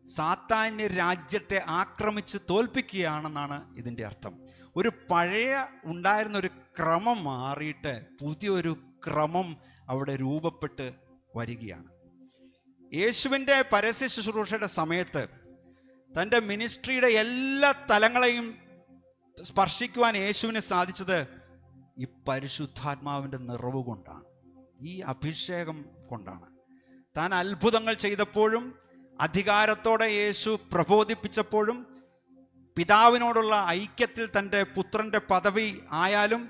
സാത്താന്യ രാജ്യത്തെ ആക്രമിച്ച് തോൽപ്പിക്കുകയാണെന്നാണ് ഇതിൻ്റെ അർത്ഥം. ഒരു പഴയ ഉണ്ടായിരുന്ന ഒരു ക്രമം മാറിയിട്ട് പുതിയൊരു ക്രമം അവിടെ രൂപപ്പെട്ട് വരികയാണ്. യേശുവിൻ്റെ പരസ്യ ശുശ്രൂഷയുടെ സമയത്ത് തൻ്റെ മിനിസ്ട്രിയുടെ എല്ലാ തലങ്ങളെയും സ്പർശിക്കുവാൻ യേശുവിന് സാധിച്ചത് ഈ പരിശുദ്ധാത്മാവിൻ്റെ നിറവ് കൊണ്ടാണ്, ഈ അഭിഷേകം കൊണ്ടാണ്. താൻ അത്ഭുതങ്ങൾ ചെയ്തപ്പോഴും അധികാരത്തോടെ യേശു പ്രബോധിപ്പിച്ചപ്പോഴും പിതാവിനോടുള്ള ഐക്യത്തിൽ തൻ്റെ പുത്രൻ്റെ പദവി ആയാലും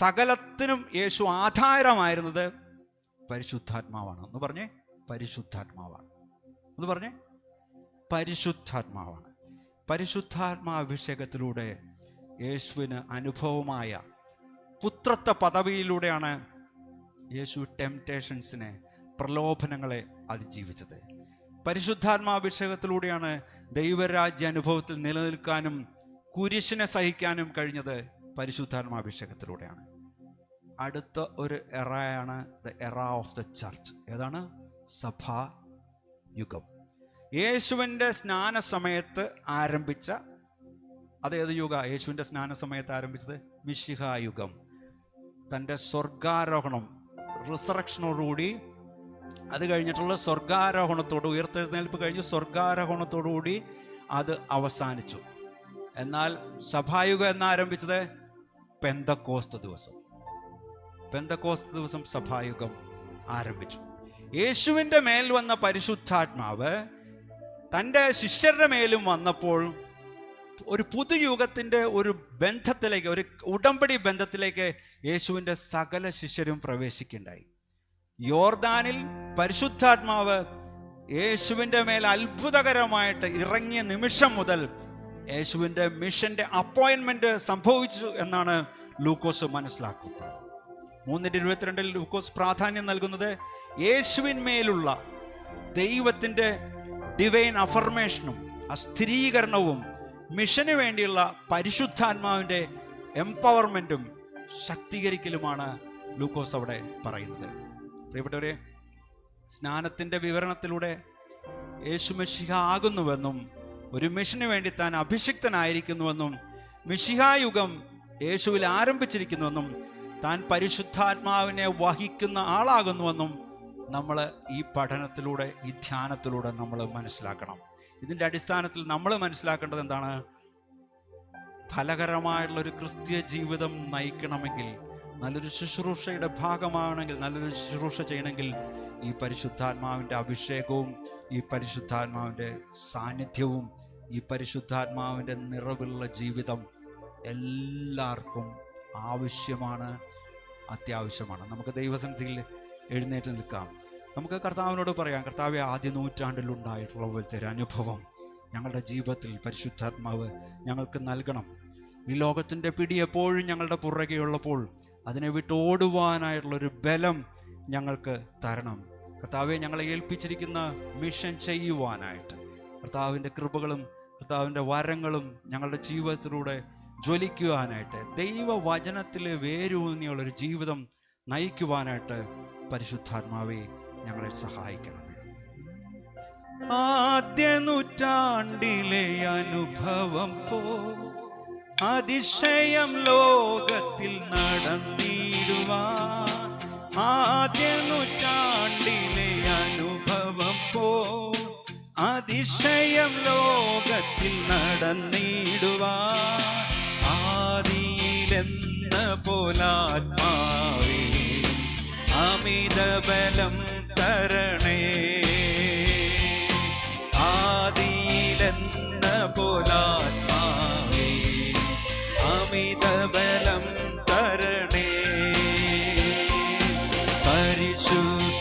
സകലത്തിനും യേശു ആധാരമായിരുന്നത് പരിശുദ്ധാത്മാവാണ്. ഒന്ന് പറഞ്ഞേ, പരിശുദ്ധാത്മാവാണ്. ഒന്ന് പറഞ്ഞേ, പരിശുദ്ധാത്മാവാണ്. പരിശുദ്ധാത്മാഭിഷേകത്തിലൂടെ യേശുവിന് അനുഭവമായ പുത്രത്വ പദവിയിലൂടെയാണ് യേശു ടെംപ്റ്റേഷൻസിനെ, പ്രലോഭനങ്ങളെ അതിജീവിച്ചത്. പരിശുദ്ധാത്മാഭിഷേകത്തിലൂടെയാണ് ദൈവരാജ്യ അനുഭവത്തിൽ നിലനിൽക്കാനും കുരിശിനെ സഹിക്കാനും കഴിഞ്ഞത്. പരിശുദ്ധാത്മാഭിഷേകത്തിലൂടെയാണ്. അടുത്ത ഒരു എറയാണ് the era of the church. ഏതാണ്? സഭാ യുഗം. യേശുവിൻ്റെ സ്നാന സമയത്ത് ആരംഭിച്ച അതേത് യുഗ? യേശുവിൻ്റെ സ്നാന സമയത്ത് ആരംഭിച്ചത് മിശിഹാ യുഗം. തൻ്റെ സ്വർഗാരോഹണം, റിസറക്ഷനോടുകൂടി അത് കഴിഞ്ഞിട്ടുള്ള സ്വർഗാരോഹണത്തോട്, ഉയർത്തെഴുന്നേൽപ്പ് കഴിഞ്ഞ് സ്വർഗാരോഹണത്തോടുകൂടി അത് അവസാനിച്ചു. എന്നാൽ സഭായുഗം എന്നാരംഭിച്ചത്? പെന്തക്കോസ്ത് ദിവസം. പെന്തക്കോസ്ത് ദിവസം സഭായുഗം ആരംഭിച്ചു. യേശുവിൻ്റെ മേൽ വന്ന പരിശുദ്ധാത്മാവ് തൻ്റെ ശിഷ്യരുടെ മേലും വന്നപ്പോൾ ഒരു പുതുയുഗത്തിൻ്റെ ഒരു ബന്ധത്തിലേക്ക്, ഒരു ഉടമ്പടി ബന്ധത്തിലേക്ക് യേശുവിൻ്റെ സകല ശിഷ്യരും പ്രവേശിക്കുകയുണ്ടായി. യോർദാനിൽ പരിശുദ്ധാത്മാവ് യേശുവിൻ്റെ മേൽ അത്ഭുതകരമായിട്ട് ഇറങ്ങിയ നിമിഷം മുതൽ യേശുവിൻ്റെ മിഷൻ്റെ അപ്പോയിൻമെൻറ്റ് സംഭവിച്ചു എന്നാണ് ലൂക്കോസ് മനസ്സിലാക്കുന്നത്. 3:22 ലൂക്കോസ് പ്രാധാന്യം നൽകുന്നത് യേശുവിന്മേലുള്ള ദൈവത്തിൻ്റെ ഡിവൈൻ അഫർമേഷനും ആ സ്ഥിരീകരണവും മിഷന് വേണ്ടിയുള്ള പരിശുദ്ധാത്മാവിൻ്റെ എംപവർമെൻറ്റും ശക്തീകരിക്കലുമാണ് ലൂക്കോസ് അവിടെ പറയുന്നത്. പ്രിയപ്പെട്ടവരെ, സ്നാനത്തിൻ്റെ വിവരണത്തിലൂടെ യേശു മിശിഹ ആകുന്നുവെന്നും ഒരു മിഷന് വേണ്ടി താൻ അഭിഷിക്തനായിരിക്കുന്നുവെന്നും മിശിഹായുഗം യേശുവിൽ ആരംഭിച്ചിരിക്കുന്നുവെന്നും താൻ പരിശുദ്ധാത്മാവിനെ വഹിക്കുന്ന ആളാകുന്നുവെന്നും നമ്മൾ ഈ പഠനത്തിലൂടെ, ഈ ധ്യാനത്തിലൂടെ നമ്മൾ മനസ്സിലാക്കണം. ഇതിൻ്റെ അടിസ്ഥാനത്തിൽ നമ്മൾ മനസ്സിലാക്കേണ്ടത് എന്താണ്? ഫലകരമായിട്ടുള്ളൊരു ക്രിസ്തീയ ജീവിതം നയിക്കണമെങ്കിൽ, നല്ലൊരു ശുശ്രൂഷയുടെ ഭാഗമാണെങ്കിൽ, നല്ലൊരു ശുശ്രൂഷ ചെയ്യണമെങ്കിൽ ഈ പരിശുദ്ധാത്മാവിൻ്റെ അഭിഷേകവും ഈ പരിശുദ്ധാത്മാവിൻ്റെ സാന്നിധ്യവും ഈ പരിശുദ്ധാത്മാവിൻ്റെ നിറവുള്ള ജീവിതം എല്ലാവർക്കും ആവശ്യമാണ്, അത്യാവശ്യമാണ്. നമുക്ക് ദൈവസന്നിധിയിൽ എഴുന്നേറ്റ് നിൽക്കാം. നമുക്ക് കർത്താവിനോട് പറയാം, കർത്താവെ, ആദ്യ നൂറ്റാണ്ടിലുണ്ടായിട്ടുള്ള പോലത്തെ ഒരു അനുഭവം ഞങ്ങളുടെ ജീവിതത്തിൽ പരിശുദ്ധാത്മാവ് ഞങ്ങൾക്ക് നൽകണം. ഈ ലോകത്തിൻ്റെ പിടി എപ്പോഴും ഞങ്ങളുടെ പുറകെയുള്ളപ്പോൾ അതിനെ വിട്ടോടുവാനായിട്ടുള്ളൊരു ബലം ഞങ്ങൾക്ക് തരണം. കർത്താവെ, ഞങ്ങളെ ഏൽപ്പിച്ചിരിക്കുന്ന മിഷൻ ചെയ്യുവാനായിട്ട് കർത്താവിൻ്റെ കൃപകളും കർത്താവിൻ്റെ വരങ്ങളും ഞങ്ങളുടെ ജീവിതത്തിലൂടെ ജ്വലിക്കുവാനായിട്ട്, ദൈവവചനത്തിൽ വേരൂന്നിയുള്ളൊരു ജീവിതം നയിക്കുവാനായിട്ട് പരിശുദ്ധാത്മാവെ ഞങ്ങളെ സഹായിക്കണമേ. ആദ്യ നൂറ്റാണ്ടിലെ അനുഭവം പോ അതിശയം ലോകത്തിൽ നടന്നിടുവാൻ, ആദ്യ നൂറ്റാണ്ടിലെ അനുഭവം പോ അതിശയം ലോകത്തിൽ നടന്നിടുവാൻ, ആദിയിലെന്ന പോലാത്മാവേ അമിതബലം തരണേ, ആദിയിലെന്ന പോലാത്മാവേ അമിതബലം തരണേ,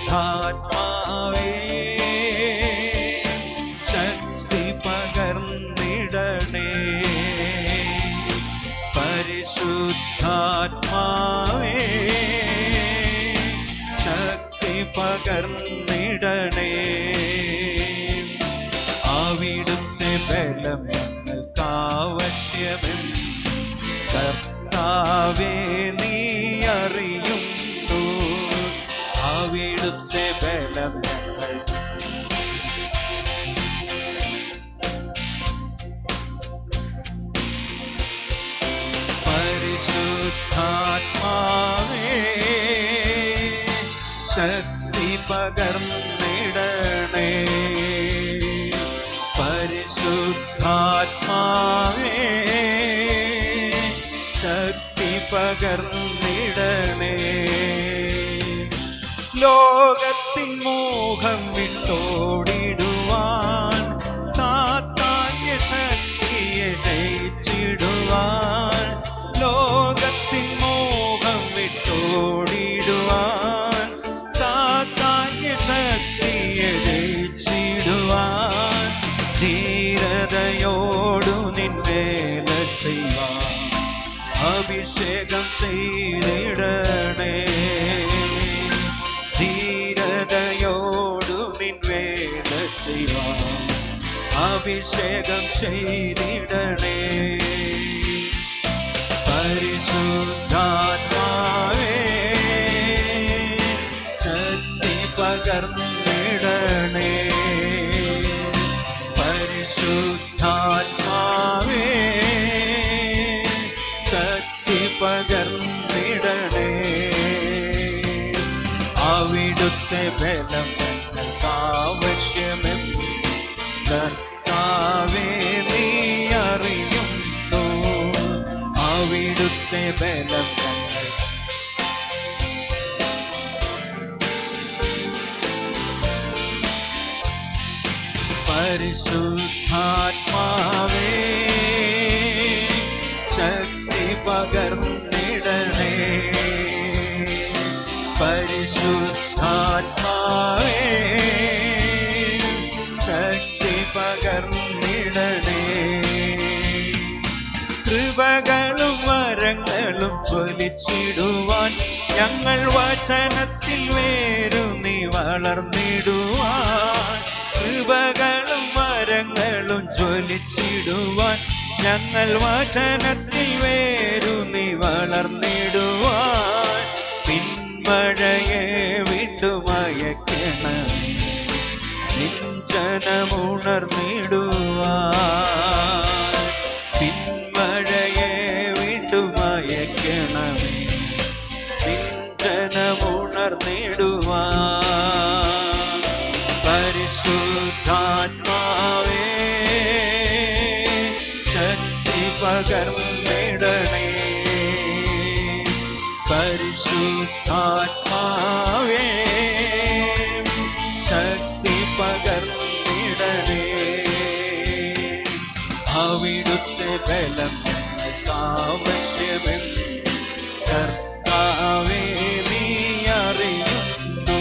പരിശുദ്ധാത്മാവേ ശക്തി പകർന്നിടണേ, പരിശുദ്ധാത്മാവേ ശക്തി പകർന്നിടണേ, അവിടുത്തെ ബലം ഞങ്ങൾക്കാവശ്യമെന്ന് കർത്താവേ നീ അറിയുന്നു, അവിടുത്തെ ബലം ഞങ്ങൾ പരിശുദ്ധാത്മാവേ ശക്തി പകർന്നിടണേ, പരിശുദ്ധാത്മാവേ ശക്തി പകർന്നിടണേ, ലോകത്തിൻ മോഹം വിട്ടോടിടുവാൻ, സാത്താന്യ ശക്തിയെ ജയിച്ചിടുവാൻ, ലോകത്തിൻ മോഹം വിട്ടോടിടുവാൻ, സാത്താന്യ ശക്തിയെ ജയിച്ചിടുവാൻ, ധീരതയോടു നിൻവേല ചെയ്യുവാൻ അഭിഷേകം ചെയ്തിടണേ, ധീരതയോടു നിൻവേല ചെയ്യുവാൻ അഭിഷേകം ചെയ്തിടണേ, പരിശുദ്ധാത്മാവേ ശക്തി പകർന്നിടണേ, പരിശുദ്ധാത്മാവേ ശക്തി പകർന്നിടണേ, അവിടുത്തെ ബലം ബലം ഞങ്ങൾ പരിശുദ്ധാത്മാവേ ശക്തി പകർന്നിടണേ പരിശുദ്ധാത്മാവേ ശക്തി പകർന്നിടണേ കൃപകളും വരങ്ങളും ജ്വലിച്ചിടുവാൻ ഞങ്ങൾ വചനത്തിൽ വേരൂന്നി വളർന്നിടുവാൻ കൃപകളും വരങ്ങളും ജ്വലിച്ചിടുവാൻ ഞങ്ങൾ വചനത്തിൽ വേരൂന്നി വളർന്നിടുവാൻ പിൻമഴയെ വിട്ടുമയക്കണമേ നിഞ്ചനമുണർന്നിടുവാൻ പിൻമഴയെ വിട്ടുമയക്കണമേ നിഞ്ചനമുണർന്നിടുവാൻ പരിശുദ്ധാത്മാവേ ശക്തി പകർന്നിടണേ പരിശുദ്ധാത്മാവേ ശക്തി പകർന്നിടണേ അവിടുത്തെ ബലം ഞങ്ങൾക്ക് ആവശ്യമെന്ന് കർത്താവേ നീ അറിയുന്നു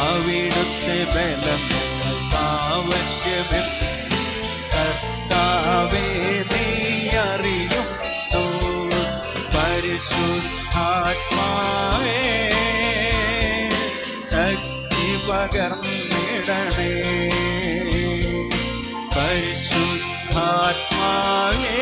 അവിടുത്തെ ബലം ഞങ്ങൾക്ക് ആവശ്യമെന്ന് കർത്താവേ നീ അറിയുന്നു പരിശുദ്ധാത്മാവേ ശക്തി പകർന്നിടണേ പരിശുദ്ധാത്മാവേ